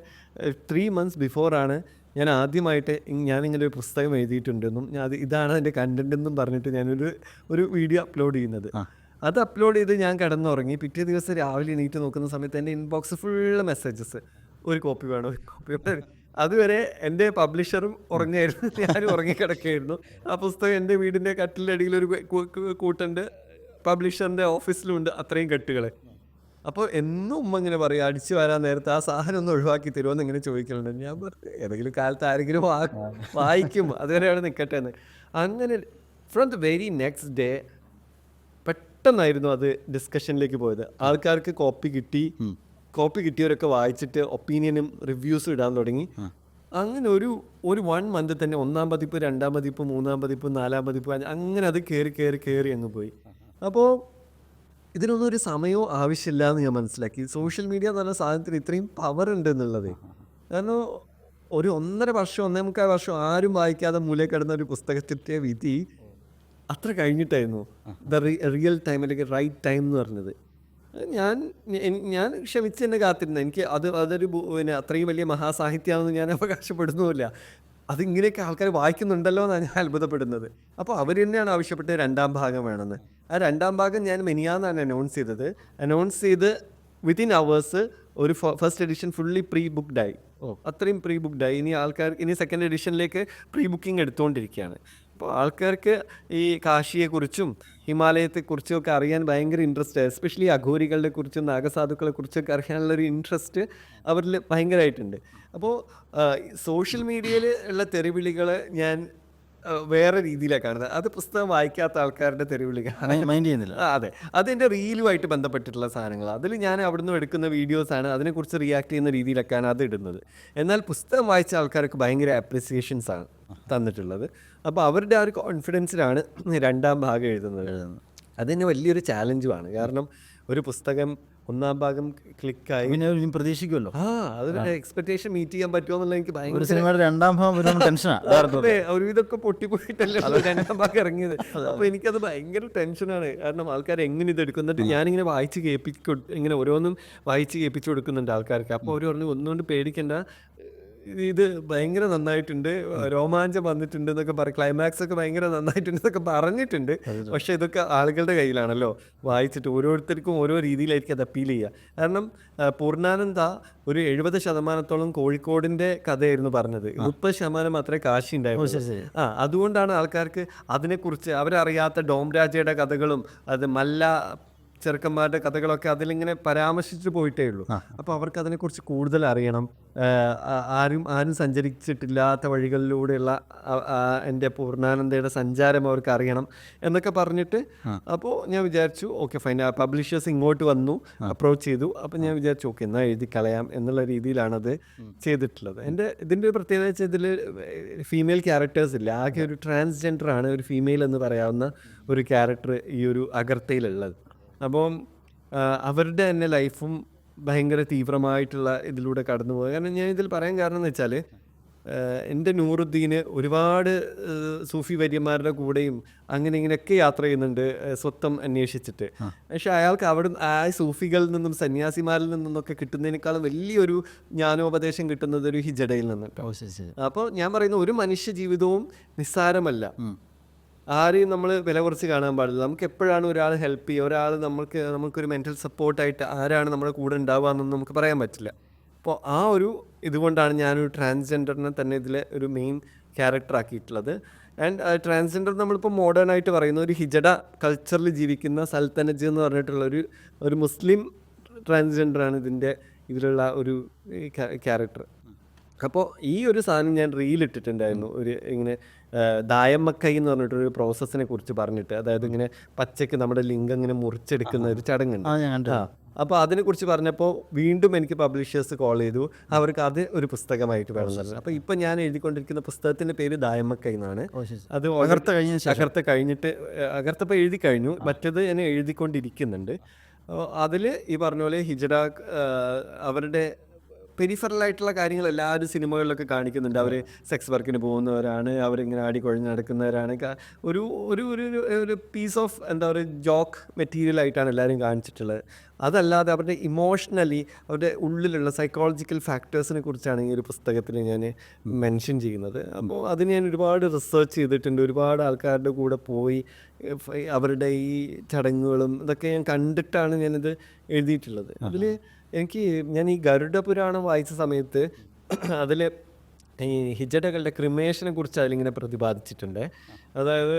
3 months ബിഫോറാണ് ഞാൻ ആദ്യമായിട്ട് ഞാനിങ്ങനെ ഒരു പുസ്തകം എഴുതിയിട്ടുണ്ടെന്നും ഇതാണ് അതിൻ്റെ കണ്ടന്റ് എന്നും പറഞ്ഞിട്ട് ഞാനൊരു വീഡിയോ അപ്ലോഡ് ചെയ്യുന്നത്. അത് അപ്ലോഡ് ചെയ്ത് ഞാൻ കിടന്നുറങ്ങി. പിറ്റേ ദിവസം രാവിലെ എണീറ്റ് നോക്കുന്ന സമയത്ത് എൻ്റെ ഇൻബോക്സ് ഫുള്ള് മെസ്സേജസ്, ഒരു കോപ്പി വേണം, ഒരു കോപ്പി വേണം. അതുവരെ എൻ്റെ പബ്ലിഷറും ഉറങ്ങായിരുന്നു, ഞാനും ഉറങ്ങിക്കിടക്കായിരുന്നു. ആ പുസ്തകം എൻ്റെ വീടിൻ്റെ കട്ടിലിൻ്റെ അടിയിൽ ഒരു കൂട്ടുണ്ട്, പബ്ലിഷറിൻ്റെ ഓഫീസിലുണ്ട് അത്രയും കെട്ടുകൾ. അപ്പോൾ എന്നും ഉമ്മ ഇങ്ങനെ പറയും, അടിച്ചു വരാൻ നേരത്തെ ആ സാധനം ഒന്ന് ഒഴിവാക്കി തരുമോയെന്ന് ഇങ്ങനെ ചോദിക്കലുണ്ട്. ഞാൻ പറഞ്ഞു ഏതെങ്കിലും കാലത്ത് ആരെങ്കിലും വായിക്കും, അതുവരെ അവിടെ നിൽക്കട്ടെ എന്ന്. അങ്ങനെ from the very next day പെട്ടെന്നായിരുന്നു അത് ഡിസ്കഷനിലേക്ക് പോയത്. ആൾക്കാർക്ക് കോപ്പി കിട്ടിയവരൊക്കെ വായിച്ചിട്ട് ഒപ്പീനിയനും റിവ്യൂസും ഇടാൻ തുടങ്ങി. അങ്ങനെ ഒരു 1 month തന്നെ 1ാം പതിപ്പ്, 2ാം പതിപ്പ്, 3ാം പതിപ്പ്, 4ാം പതിപ്പ്, അങ്ങനെ അത് കയറി അങ്ങ് പോയി. അപ്പോൾ ഇതിനൊന്നും ഒരു സമയവും ആവശ്യമില്ല എന്ന് ഞാൻ മനസ്സിലാക്കി. സോഷ്യൽ മീഡിയ എന്ന് പറഞ്ഞ സാധനത്തിന് ഇത്രയും പവർ ഉണ്ട് എന്നുള്ളത്. കാരണം ഒരു 1.5 വർഷം 1.25 വർഷം ആരും വായിക്കാതെ മൂലയിൽ കിടന്ന ഒരു പുസ്തകത്തിൻ്റെ വിധി അത്ര കഴിഞ്ഞിട്ടായിരുന്നു. റിയൽ ടൈം അല്ലെങ്കിൽ റൈറ്റ് ടൈം എന്ന് പറഞ്ഞത്. ഞാൻ ക്ഷമിച്ച് തന്നെ കാത്തിരുന്നു. എനിക്ക് അതൊരു അത്രയും വലിയ മഹാസാഹിത്യമാണെന്ന് ഞാൻ അവകാശപ്പെടുന്നുമില്ല. അതിങ്ങനെയൊക്കെ ആൾക്കാർ വായിക്കുന്നുണ്ടല്ലോ എന്നാണ് ഞാൻ അത്ഭുതപ്പെടുന്നത്. അപ്പോൾ അവർ തന്നെയാണ് ആവശ്യപ്പെട്ടത് 2ാം ഭാഗം വേണമെന്ന്. ആ 2ാം ഭാഗം ഞാൻ മിനിയാന്നാണ് അനൗൺസ് ചെയ്ത് വിത്തിൻ അവേഴ്സ് ഒരു ഫസ്റ്റ് എഡിഷൻ ഫുള്ളി പ്രീ ബുക്ക്ഡായി. അത്രയും പ്രീ ബുക്ക്ഡായി. ഇനി സെക്കൻഡ് എഡിഷനിലേക്ക് പ്രീ ബുക്കിംഗ് എടുത്തുകൊണ്ടിരിക്കുകയാണ്. അപ്പോൾ ആൾക്കാർക്ക് ഈ കാശിയെക്കുറിച്ചും ഹിമാലയത്തെക്കുറിച്ചും ഒക്കെ അറിയാൻ ഭയങ്കര ഇൻട്രസ്റ്റ്, എസ്പെഷ്യലി അഘോരികളുടെ കുറിച്ചും നാഗസാധുക്കളെ കുറിച്ചൊക്കെ അറിയാനുള്ളൊരു ഇൻട്രസ്റ്റ് അവരിൽ ഭയങ്കരമായിട്ടുണ്ട്. അപ്പോൾ സോഷ്യൽ മീഡിയയിൽ ഉള്ള തെറിവിളികൾ ഞാൻ വേറെ രീതിയിലാണ് കാണുന്നത്. അത് പുസ്തകം വായിക്കാത്ത ആൾക്കാരുടെ തെറിവിളികളാണ്, മൈൻഡ് ചെയ്യുന്നില്ല. അതെ, അതെൻ്റെ റീലുമായിട്ട് ബന്ധപ്പെട്ടിട്ടുള്ള സാധനങ്ങൾ. അതിൽ ഞാൻ അവിടുന്ന് എടുക്കുന്ന വീഡിയോസാണ്, അതിനെക്കുറിച്ച് റിയാക്ട് ചെയ്യുന്ന രീതിയിലൊക്കെയാണ് അത് ഇടുന്നത്. എന്നാൽ പുസ്തകം വായിച്ച ആൾക്കാർക്ക് ഭയങ്കര അപ്രിസിയേഷൻസാണ് തന്നിട്ടുള്ളത്. അപ്പോൾ അവരുടെ ആ ഒരു കോൺഫിഡൻസിലാണ് 2ാം ഭാഗം എഴുതുന്നത്. അതിന് വലിയൊരു ചാലഞ്ചുമാണ്. കാരണം ഒരു പുസ്തകം 1ാം ഭാഗം ക്ലിക്കായി പിന്നെ പ്രതീക്ഷിക്കുമല്ലോ, അതൊരു എക്സ്പെക്ടേഷൻ മീറ്റ് ചെയ്യാൻ പറ്റുമോ എന്നുള്ള എനിക്ക് ഭയങ്കര സിനിമയുടെ 2ാം ഭാഗം ടെൻഷനാണ്. ഒരു ഇതൊക്കെ പൊട്ടിപ്പോയിട്ടല്ലേ 2ാം ഭാഗം ഇറങ്ങിയത്. അപ്പോൾ എനിക്കത് ഭയങ്കര ടെൻഷനാണ്. കാരണം ആൾക്കാർ എങ്ങനെ ഇത് എടുക്കുന്നുണ്ട്. ഞാനിങ്ങനെ ഇങ്ങനെ ഓരോന്നും വായിച്ച് കേൾപ്പിച്ചു കൊടുക്കുന്നുണ്ട് ആൾക്കാർക്ക്. അപ്പോൾ അവർ പറഞ്ഞു ഒന്നുകൊണ്ട് പേടിക്കണ്ട, ഇത് ഭയങ്കര നന്നായിട്ടുണ്ട്, രോമാഞ്ചം വന്നിട്ടുണ്ട് എന്നൊക്കെ പറയും, ക്ലൈമാക്സ് ഒക്കെ ഭയങ്കര നന്നായിട്ടുണ്ട് എന്നൊക്കെ പറഞ്ഞിട്ടുണ്ട്. പക്ഷേ ഇതൊക്കെ ആളുകളുടെ കയ്യിലാണല്ലോ, വായിച്ചിട്ട് ഓരോരുത്തർക്കും ഓരോ രീതിയിലായിരിക്കും അത് അപ്പീൽ ചെയ്യുക. കാരണം പൂർണ്ണാനന്ദ ഒരു 70% കോഴിക്കോടിൻ്റെ കഥയായിരുന്നു പറഞ്ഞത്, 30% മാത്രമേ കാശി ഉണ്ടായിരുന്നു. അതുകൊണ്ടാണ് ആൾക്കാർക്ക് അതിനെക്കുറിച്ച് അവരറിയാത്ത ഡോം രാജയുടെ കഥകളും അത് മല്ല ചെറുക്കന്മാരുടെ കഥകളൊക്കെ അതിലിങ്ങനെ പരാമർശിച്ചു പോയിട്ടേ ഉള്ളൂ. അപ്പോൾ അവർക്ക് അതിനെക്കുറിച്ച് കൂടുതൽ അറിയണം. ആരും സഞ്ചരിച്ചിട്ടില്ലാത്ത വഴികളിലൂടെയുള്ള എൻ്റെ പൂർണ്ണാനന്ദയുടെ സഞ്ചാരം അവർക്ക് അറിയണം എന്നൊക്കെ പറഞ്ഞിട്ട്. അപ്പോൾ ഞാൻ വിചാരിച്ചു ഓക്കെ ഫൈൻ, പബ്ലിഷേഴ്സ് ഇങ്ങോട്ട് വന്നു, അപ്രോച്ച് ചെയ്തു. അപ്പോൾ ഞാൻ വിചാരിച്ചു ഓക്കെ എന്നാൽ എഴുതി കളയാം എന്നുള്ള രീതിയിലാണത് ചെയ്തിട്ടുള്ളത്. ഇതിൻ്റെ ഒരു പ്രത്യേകത വെച്ചാൽ ഇതിൽ ഫീമെയിൽ ക്യാരക്ടേഴ്സ് ഇല്ല, ആകെ ഒരു ട്രാൻസ്ജെൻഡറാണ്, ഒരു ഫീമെയിൽ എന്ന് പറയാവുന്ന ഒരു ക്യാരക്ടർ ഈ ഒരു അഗർത്തയിലുള്ളത്. അപ്പോൾ അവരുടെ തന്നെ ലൈഫും ഭയങ്കര തീവ്രമായിട്ടുള്ള ഇതിലൂടെ കടന്നു പോകുക. കാരണം ഞാൻ ഇതിൽ പറയാൻ കാരണം എന്ന് വെച്ചാൽ എൻ്റെ നൂറുദ്ദീന് ഒരുപാട് സൂഫി വര്യന്മാരുടെ കൂടെയും അങ്ങനെ ഇങ്ങനെയൊക്കെ യാത്ര ചെയ്യുന്നുണ്ട് സ്വത്വം അന്വേഷിച്ചിട്ട്. പക്ഷെ അയാൾക്ക് ആ സൂഫികളിൽ നിന്നും സന്യാസിമാരിൽ നിന്നൊക്കെ കിട്ടുന്നതിനേക്കാളും വലിയൊരു ജ്ഞാനോപദേശം കിട്ടുന്നത് ഒരു ഹിജഡയിൽ നിന്നിട്ട്. അപ്പോൾ ഞാൻ പറയുന്ന ഒരു മനുഷ്യ ജീവിതവും നിസ്സാരമല്ല, ആരെയും നമ്മൾ വില കുറച്ച് കാണാൻ പാടില്ല. നമുക്ക് എപ്പോഴാണ് ഒരാൾ ഹെൽപ്പ് ചെയ്യുക, ഒരാൾ നമുക്കൊരു മെൻ്റൽ സപ്പോർട്ടായിട്ട് ആരാണ് നമ്മുടെ കൂടെ ഉണ്ടാവുക എന്നൊന്നും നമുക്ക് പറയാൻ പറ്റില്ല. അപ്പോൾ ആ ഒരു ഇതുകൊണ്ടാണ് ഞാനൊരു ട്രാൻസ്ജെൻഡറിനെ തന്നെ ഇതിലെ ഒരു മെയിൻ ക്യാരക്ടർ ആക്കിയിട്ടുള്ളത്. ആൻഡ് ട്രാൻസ്ജെൻഡർ നമ്മളിപ്പോൾ മോഡേൺ ആയിട്ട് പറയുന്ന ഒരു ഹിജഡ കൾച്ചറിൽ ജീവിക്കുന്ന സൽത്തനജ് എന്ന് പറഞ്ഞിട്ടുള്ള ഒരു മുസ്ലിം ട്രാൻസ്ജെൻഡറാണ് ഇതിലുള്ള ഒരു ക്യാരക്ടർ. അപ്പോൾ ഈ ഒരു സാധനം ഞാൻ റീലിട്ടിട്ടുണ്ടായിരുന്നു, ഒരു ഇങ്ങനെ ദായമ്മക്കൈ എന്ന് പറഞ്ഞിട്ടൊരു പ്രോസസ്സിനെ കുറിച്ച് പറഞ്ഞിട്ട്. അതായത് ഇങ്ങനെ പച്ചയ്ക്ക് നമ്മുടെ ലിംഗം ഇങ്ങനെ മുറിച്ചെടുക്കുന്ന ഒരു ചടങ്ങുണ്ട്. അപ്പോൾ അതിനെക്കുറിച്ച് പറഞ്ഞപ്പോൾ വീണ്ടും എനിക്ക് പബ്ലിഷേഴ്സ് കോൾ ചെയ്തു, അവർക്ക് അത് ഒരു പുസ്തകമായിട്ട് വേണമെന്നല്ല. അപ്പോൾ ഇപ്പം ഞാൻ എഴുതിക്കൊണ്ടിരിക്കുന്ന പുസ്തകത്തിൻ്റെ പേര് ദായമ്മക്കൈ എന്നാണ്. അത് അകർത്തപ്പോൾ എഴുതി കഴിഞ്ഞു, മറ്റത് ഞാൻ എഴുതിക്കൊണ്ടിരിക്കുന്നുണ്ട്. അതിൽ ഈ പറഞ്ഞ പോലെ ഹിജഡ അവരുടെ പെരിഫറലായിട്ടുള്ള കാര്യങ്ങൾ എല്ലാവരും സിനിമകളിലൊക്കെ കാണിക്കുന്നുണ്ട്. അവർ സെക്സ് വർക്കിന് പോകുന്നവരാണ്, അവരിങ്ങനെ ആടിക്കൊഴിഞ്ഞ് നടക്കുന്നവരാണ്. ഒരു ഒരു ഒരു ഒരു പീസ് ഓഫ് എന്താ പറയുക ജോക്ക് മെറ്റീരിയലായിട്ടാണ് എല്ലാവരും കാണിച്ചിട്ടുള്ളത്. അതല്ലാതെ അവരുടെ ഇമോഷണലി അവരുടെ ഉള്ളിലുള്ള സൈക്കോളജിക്കൽ ഫാക്ടേഴ്സിനെ കുറിച്ചാണ് ഈ ഒരു പുസ്തകത്തിൽ ഞാൻ മെൻഷൻ ചെയ്യുന്നത്. അപ്പോൾ അതിന് ഞാൻ ഒരുപാട് റിസർച്ച് ചെയ്തിട്ടുണ്ട്, ഒരുപാട് ആൾക്കാരുടെ കൂടെ പോയി അവരുടെ ഈ ചടങ്ങുകളും ഇതൊക്കെ ഞാൻ കണ്ടിട്ടാണ് ഞാനിത് എഴുതിയിട്ടുള്ളത്. അതിൽ ഞാൻ ഈ ഗരുഡ പുരാണം വായിച്ച സമയത്ത് അതിൽ ഈ ഹിജഡകളുടെ ക്രിമേഷനെ കുറിച്ച് അതിലിങ്ങനെ പ്രതിപാദിച്ചിട്ടുണ്ട്. അതായത്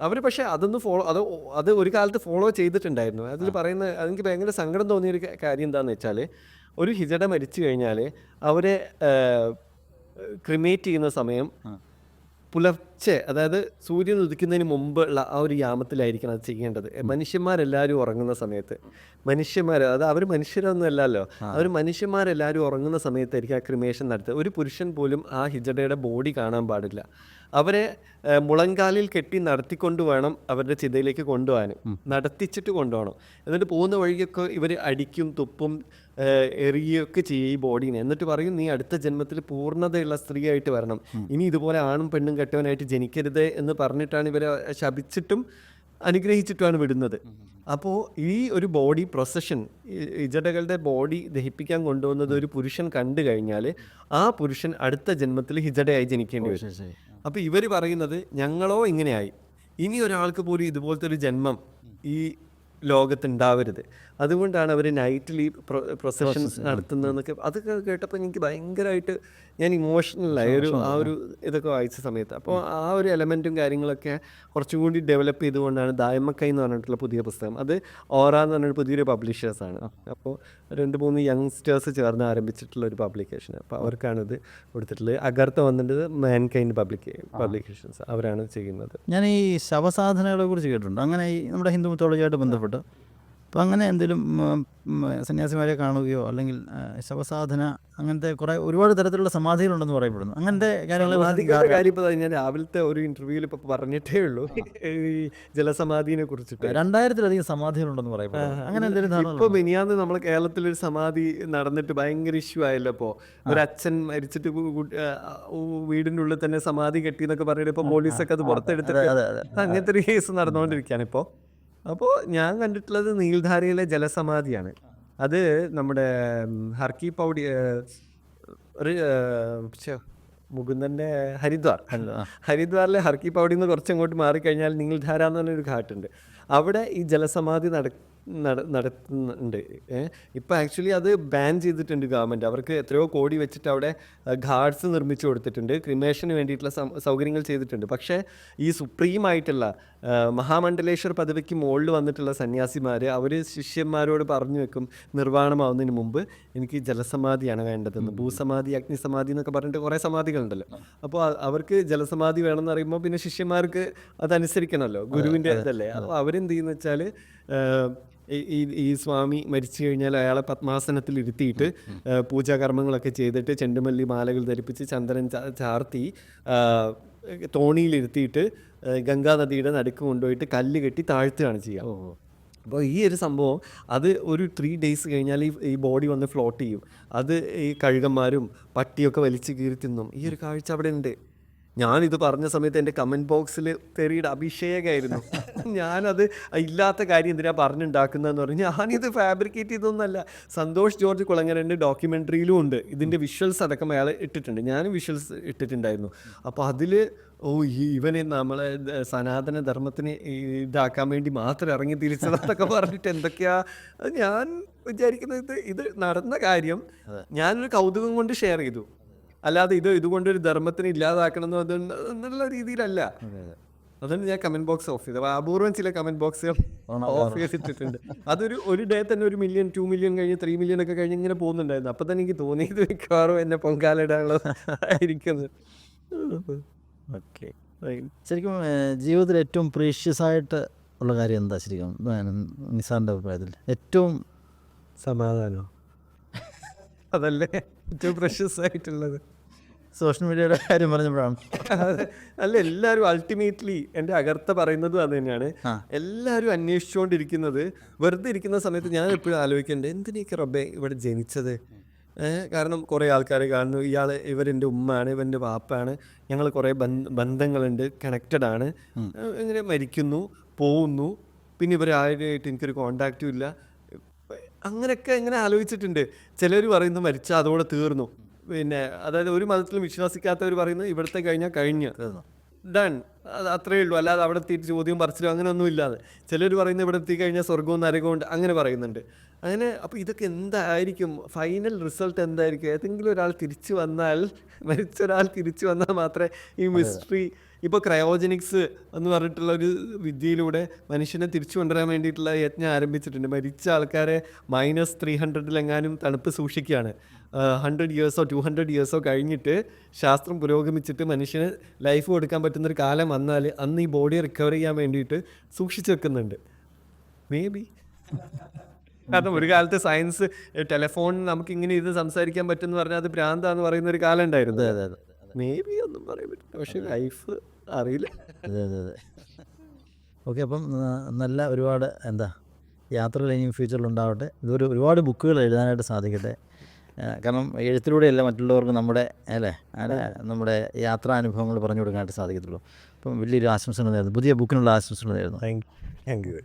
അവർ പക്ഷേ അതൊന്ന് അത് ഒരു കാലത്ത് ഫോളോ ചെയ്തിട്ടുണ്ടായിരുന്നു. അതിൽ പറയുന്ന എനിക്ക് ഭയങ്കര സങ്കടം തോന്നിയൊരു കാര്യം എന്താണെന്ന് വെച്ചാൽ, ഒരു ഹിജഡ മരിച്ചു കഴിഞ്ഞാൽ അവരെ ക്രിമേറ്റ് ചെയ്യുന്ന സമയം പുലർച്ചെ, അതായത് സൂര്യൻ ഉദിക്കുന്നതിന് മുമ്പുള്ള ആ ഒരു യാമത്തിലായിരിക്കണം അത് ചെയ്യേണ്ടത്. മനുഷ്യന്മാരെല്ലാവരും ഉറങ്ങുന്ന സമയത്ത്, അത് അവർ മനുഷ്യരൊന്നും അല്ലല്ലോ, അവർ മനുഷ്യന്മാരെല്ലാവരും ഉറങ്ങുന്ന സമയത്തായിരിക്കും ആ ക്രിമേഷൻ നടത്തുക. ഒരു പുരുഷൻ പോലും ആ ഹിജഡയുടെ ബോഡി കാണാൻ പാടില്ല. അവരെ മുളങ്കാലിൽ കെട്ടി നടത്തിക്കൊണ്ട് വേണം അവരുടെ ചിതയിലേക്ക് കൊണ്ടുപോകാനും, നടത്തിച്ചിട്ട് കൊണ്ടുപോകണം. എന്നിട്ട് പോകുന്ന വഴിയൊക്കെ ഇവർ അടിക്കും, തുപ്പും, എറിയുകയൊക്കെ ചെയ്യും ഈ ബോഡീനെ. എന്നിട്ട് പറയും, നീ അടുത്ത ജന്മത്തിൽ പൂർണ്ണതയുള്ള സ്ത്രീയായിട്ട് വരണം, ഇനി ഇതുപോലെ ആണും പെണ്ണും കെട്ടവനായിട്ട് ജനിക്കരുത് എന്ന് പറഞ്ഞിട്ടാണ് ഇവരെ ശപിച്ചിട്ടും അനുഗ്രഹിച്ചിട്ടുമാണ് വിടുന്നത്. അപ്പോൾ ഈ ഒരു ബോഡി പ്രൊസഷൻ, ഹിജഡകളുടെ ബോഡി ദഹിപ്പിക്കാൻ കൊണ്ടുപോകുന്നത് ഒരു പുരുഷൻ കണ്ടു കഴിഞ്ഞാൽ ആ പുരുഷൻ അടുത്ത ജന്മത്തിൽ ഹിജഡയായി ജനിക്കേണ്ടി വരും. അപ്പോൾ ഇവർ പറയുന്നത്, ഞങ്ങളോ ഇങ്ങനെയായി, ഇനി ഒരാൾക്ക് പോലും ഇതുപോലത്തെ ഒരു ജന്മം ഈ ലോകത്തുണ്ടാവരുത്. അതുകൊണ്ടാണ് അവർ നൈറ്റിൽ ഈ പ്രൊസഷൻസ് നടത്തുന്നതെന്നൊക്കെ. അതൊക്കെ കേട്ടപ്പോൾ എനിക്ക് ഭയങ്കരമായിട്ട് ഞാൻ ഇമോഷണലായി ആ ഒരു ഇതൊക്കെ വായിച്ച സമയത്ത്. അപ്പോൾ ആ ഒരു എലമെൻറ്റും കാര്യങ്ങളൊക്കെ കുറച്ചും കൂടി ഡെവലപ്പ് ചെയ്തുകൊണ്ടാണ് ദായ്മക്കൈ എന്ന് പറഞ്ഞിട്ടുള്ള പുതിയ പുസ്തകം. അത് ഓറ എന്ന് പറഞ്ഞൊരു പുതിയൊരു പബ്ലിഷേഴ്സാണ്. അപ്പോൾ 2-3 യങ്സ്റ്റേഴ്സ് ചേർന്ന് ആരംഭിച്ചിട്ടുള്ള ഒരു പബ്ലിക്കേഷൻ. അപ്പോൾ അവർക്കാണിത് കൊടുത്തിട്ടുള്ളത്. അഗർത്ത വന്നിട്ട് മാൻകൈൻഡ് പബ്ലിക്കേഷൻസ്, അവരാണ് ചെയ്യുന്നത്. ഞാൻ ഈ ശവസാധനകളെ കുറിച്ച് കേട്ടിട്ടുണ്ട്. അങ്ങനെ ഈ നമ്മുടെ ഹിന്ദു മിത്തോളജിയായിട്ട് ബന്ധപ്പെട്ട് അപ്പോൾ അങ്ങനെ എന്തെങ്കിലും സന്യാസിമാരെ കാണുകയോ അല്ലെങ്കിൽ ശവസാധന, അങ്ങനത്തെ ഒരുപാട് തരത്തിലുള്ള സമാധികളുണ്ടെന്ന് പറയപ്പെടുന്നു. അങ്ങനത്തെ കാര്യം ഇപ്പോൾ ഞാൻ രാവിലത്തെ ഒരു ഇന്റർവ്യൂവിൽ ഇപ്പോൾ പറഞ്ഞിട്ടേ ഉള്ളൂ, ഈ ജലസമാധിനെ കുറിച്ചിട്ട്. 2000-ലധികം സമാധികളുണ്ടെന്ന് പറയപ്പെടുന്നു. അങ്ങനെ എന്തെങ്കിലും ഇപ്പോൾ മിനിയാന്ന് നമ്മളെ കേരളത്തിലൊരു സമാധി നടന്നിട്ട് ഭയങ്കര ഇഷ്യൂ ആയല്ലോ. ഇപ്പോൾ ഒരു അച്ഛൻ മരിച്ചിട്ട് വീടിൻ്റെ ഉള്ളിൽ തന്നെ സമാധി കെട്ടി എന്നൊക്കെ പറഞ്ഞിട്ട് ഇപ്പോൾ പോലീസൊക്കെ അത് പുറത്തെടുത്തിട്ട് അങ്ങനത്തെ ഒരു കേസ് നടന്നുകൊണ്ടിരിക്കുകയാണ് ഇപ്പോൾ. അപ്പോൾ ഞാൻ കണ്ടിട്ടുള്ളത് നീൽധാരയിലെ ജലസമാധിയാണ്. അത് നമ്മുടെ ഹർക്കി പൗഡി മുകുന്ദൻ്റെ ഹരിദ്വാറിലെ ഹർക്കി പൗഡിയിൽ നിന്ന് കുറച്ചങ്ങോട്ട് മാറിക്കഴിഞ്ഞാൽ നീൽധാര എന്ന് പറഞ്ഞൊരു ഘാട്ടുണ്ട്. അവിടെ ഈ ജലസമാധി നടത്തുന്നുണ്ട്. ഇപ്പോൾ ആക്ച്വലി അത് ബാൻ ചെയ്തിട്ടുണ്ട് ഗവൺമെൻറ്. അവർക്ക് എത്രയോ കോടി വെച്ചിട്ട് അവിടെ ഘാട്സ് നിർമ്മിച്ചു കൊടുത്തിട്ടുണ്ട്, ക്രിമേഷന് വേണ്ടിയിട്ടുള്ള സൗകര്യങ്ങൾ ചെയ്തിട്ടുണ്ട്. പക്ഷേ ഈ സുപ്രീമായിട്ടുള്ള മഹാമണ്ഡലേശ്വർ പദവിക്ക് മുകളിൽ വന്നിട്ടുള്ള സന്യാസിമാർ അവർ ശിഷ്യന്മാരോട് പറഞ്ഞു വെക്കും, നിർവ്വാണമാവുന്നതിന് മുമ്പ് എനിക്ക് ജലസമാധിയാണ് വേണ്ടതെന്ന്. ഭൂസമാധി, അഗ്നിസമാധി എന്നൊക്കെ പറഞ്ഞിട്ട് കുറേ സമാധികളുണ്ടല്ലോ. അപ്പോൾ അവർക്ക് ജലസമാധി വേണമെന്ന് പറയുമ്പോൾ പിന്നെ ശിഷ്യന്മാർക്ക് അതനുസരിക്കണമല്ലോ, ഗുരുവിൻ്റെ ഇതല്ലേ. അപ്പോൾ അവരെന്ത് ചെയ്യുന്ന വെച്ചാൽ ഈ സ്വാമി മരിച്ചു കഴിഞ്ഞാൽ അയാളെ പത്മാസനത്തിൽ ഇരുത്തിയിട്ട് പൂജാകർമ്മങ്ങളൊക്കെ ചെയ്തിട്ട് ചെണ്ടുമല്ലി മാലകൾ ധരിപ്പിച്ച് ചന്ദനം ചാർത്തി തോണിയിലിരുത്തിയിട്ട് ഗംഗാനദിയുടെ നടുക്ക് കൊണ്ടുപോയിട്ട് കല്ല് കെട്ടി താഴ്ത്തുകയാണ് ചെയ്യുക. അപ്പോൾ ഈ ഒരു സംഭവം അത് ഒരു 3 ഡേയ്സ് കഴിഞ്ഞാൽ ഈ ബോഡി വന്ന് ഫ്ലോട്ട് ചെയ്യും. അത് ഈ കഴുകന്മാരും പട്ടിയൊക്കെ വലിച്ചു കീറി തിന്നും. ഈ ഒരു കാഴ്ച അവിടെ ഉണ്ട്. ഞാനിത് പറഞ്ഞ സമയത്ത് എൻ്റെ കമൻറ്റ് ബോക്സിൽ തെറിയുടെ അഭിഷേകമായിരുന്നു. ഞാനത് ഇല്ലാത്ത കാര്യം എന്തിനാണ് പറഞ്ഞുണ്ടാക്കുന്നതെന്ന് പറഞ്ഞ് ഞാനിത് ഫാബ്രിക്കേറ്റ് ചെയ്തൊന്നുമല്ല. സന്തോഷ് ജോർജ് കുളങ്ങരൻ്റെ ഡോക്യുമെൻ്ററിയിലും ഉണ്ട് ഇതിൻ്റെ വിഷ്വൽസ് അടക്കം അയാൾ ഇട്ടിട്ടുണ്ട്, ഞാനും വിഷ്വൽസ് ഇട്ടിട്ടുണ്ടായിരുന്നു. അപ്പോൾ അതിൽ ഇവനെ നമ്മളെ സനാതന ധർമ്മത്തിന് ഇതാക്കാൻ വേണ്ടി മാത്രം ഇറങ്ങി തിരിച്ചതൊക്കെ പറഞ്ഞിട്ട് എന്തൊക്കെയാ. ഞാൻ വിചാരിക്കുന്നത് ഇത് നടന്ന കാര്യം ഞാനൊരു കൗതുകം കൊണ്ട് ഷെയർ ചെയ്തു, അല്ലാതെ ഇതുകൊണ്ടൊരു ധർമ്മത്തിന് ഇല്ലാതാക്കണം എന്നുള്ള രീതിയിലല്ല. അതാണ് ഞാൻ കമന്റ് ബോക്സ് ഓഫ് ചെയ്തത്. അപൂർവം ചില കമന്റ് ബോക്സുകൾ ഓഫ് ചെയ്തിട്ടുണ്ട്. ഒരു ഡേ തന്നെ 1 മില്യൺ 2 മില്യൺ കഴിഞ്ഞ് 3 മില്യൺ ഒക്കെ കഴിഞ്ഞ് ഇങ്ങനെ പോകുന്നുണ്ടായിരുന്നു. അപ്പം തന്നെ എനിക്ക് തോന്നിയത് മിക്കവാറും എന്നെ പൊങ്കാലിടാനുള്ളതായിരിക്കുന്നത്. ഓക്കെ, ശരിക്കും ജീവിതത്തിൽ ഏറ്റവും പ്രീഷ്യസ് ആയിട്ട് ഉള്ള കാര്യം എന്താ ശരിക്കും നിസാറിൻ്റെ അഭിപ്രായത്തിൽ? ഏറ്റവും സമാധാനം അതല്ലേ ഏറ്റവും പ്രഷ്യസ് ആയിട്ടുള്ളത്. സോഷ്യൽ മീഡിയയുടെ കാര്യം പറഞ്ഞപ്പോഴാണ് അല്ല, എല്ലാവരും അൾട്ടിമേറ്റ്ലി എൻ്റെ അകർത്ത പറയുന്നതും അത് തന്നെയാണ്. എല്ലാവരും അന്വേഷിച്ചുകൊണ്ടിരിക്കുന്നത്, വെറുതെ ഇരിക്കുന്ന സമയത്ത് ഞാൻ എപ്പോഴും ആലോചിക്കേണ്ടത്, എന്തിനേക്ക് റബ്ബേ ഇവിടെ ജനിച്ചത്? കാരണം കുറേ ആൾക്കാർ കാണുന്നു ഇവരെൻ്റെ ഉമ്മയാണ്, ഇവൻ്റെ വാപ്പാണ്, ഞങ്ങൾ കുറേ ബന്ധങ്ങളുണ്ട്, കണക്റ്റഡ് ആണ്. ഇങ്ങനെ മരിക്കുന്നു, പോകുന്നു, പിന്നെ ഇവരായിട്ട് എനിക്കൊരു കോണ്ടാക്റ്റും ഇല്ല. അങ്ങനെയൊക്കെ ഇങ്ങനെ ആലോചിച്ചിട്ടുണ്ട്. ചിലർ പറയുന്നു മരിച്ചാൽ അതോടെ തീർന്നു. പിന്നെ അതായത് ഒരു മതത്തിലും വിശ്വസിക്കാത്തവർ പറയുന്നു ഇവിടുത്തെ കഴിഞ്ഞാൽ കഴിഞ്ഞ് ഡൺ, അത് അത്രയേ ഉള്ളൂ, അല്ലാതെ അവിടെ എത്തിയിട്ട് ചോദ്യം പറച്ചിലും അങ്ങനെ ഒന്നും ഇല്ലാതെ. ചിലർ പറയുന്നത് ഇവിടെ എത്തിക്കഴിഞ്ഞാൽ സ്വർഗവും നരകവും ഉണ്ട്, അങ്ങനെ പറയുന്നുണ്ട്. അങ്ങനെ അപ്പോൾ ഇതൊക്കെ എന്തായിരിക്കും, ഫൈനൽ റിസൾട്ട് എന്തായിരിക്കും? ഏതെങ്കിലും ഒരാൾ തിരിച്ചു വന്നാൽ, മരിച്ച ഒരാൾ തിരിച്ചു വന്നാൽ മാത്രമേ ഈ മിസ്റ്ററി. ഇപ്പോൾ ക്രയോജനിക്സ് എന്ന് പറഞ്ഞിട്ടുള്ള ഒരു വിദ്യയിലൂടെ മനുഷ്യനെ തിരിച്ചു കൊണ്ടുവരാൻ വേണ്ടിയിട്ടുള്ള യജ്ഞം ആരംഭിച്ചിട്ടുണ്ട്. മരിച്ച ആൾക്കാരെ -300 തണുപ്പ് സൂക്ഷിക്കുകയാണ്. 100 ഇയേഴ്സോ 200 ഇയേഴ്സോ കഴിഞ്ഞിട്ട് ശാസ്ത്രം പുരോഗമിച്ചിട്ട് മനുഷ്യന് ലൈഫ് കൊടുക്കാൻ പറ്റുന്നൊരു കാലം വന്നാൽ അന്ന് ഈ ബോഡി റിക്കവർ ചെയ്യാൻ വേണ്ടിയിട്ട് സൂക്ഷിച്ചു വെക്കുന്നുണ്ട്. May be. കാരണം ഒരു കാലത്ത് സയൻസ് ടെലിഫോൺ നമുക്കിങ്ങനെ ഇത് സംസാരിക്കാൻ പറ്റുമെന്ന് പറഞ്ഞാൽ അത് ഭ്രാന്താന്ന് പറയുന്ന ഒരു കാലം ഉണ്ടായിരുന്നു. മേ ബി ഒന്നും പറയാൻ പറ്റില്ല, പക്ഷെ ലൈഫ് അറിയില്ല. അതെ. ഓക്കെ, അപ്പം നല്ല ഒരുപാട് യാത്രകൾ ഇനിയും ഫ്യൂച്ചറിൽ ഉണ്ടാവട്ടെ. ഇതൊരു ഒരുപാട് ബുക്കുകൾ എഴുതാനായിട്ട് സാധിക്കട്ടെ. കാരണം എഴുത്തിലൂടെയല്ല മറ്റുള്ളവർക്ക് നമ്മുടെ യാത്രാനുഭവങ്ങൾ പറഞ്ഞു കൊടുക്കാനായിട്ട് സാധിക്കത്തുള്ളൂ. അപ്പം വലിയൊരു ആശംസകൾ നേരുന്നു. പുതിയ ബുക്കിനുള്ള ആശംസകൾ നേരുന്നു. Thank you.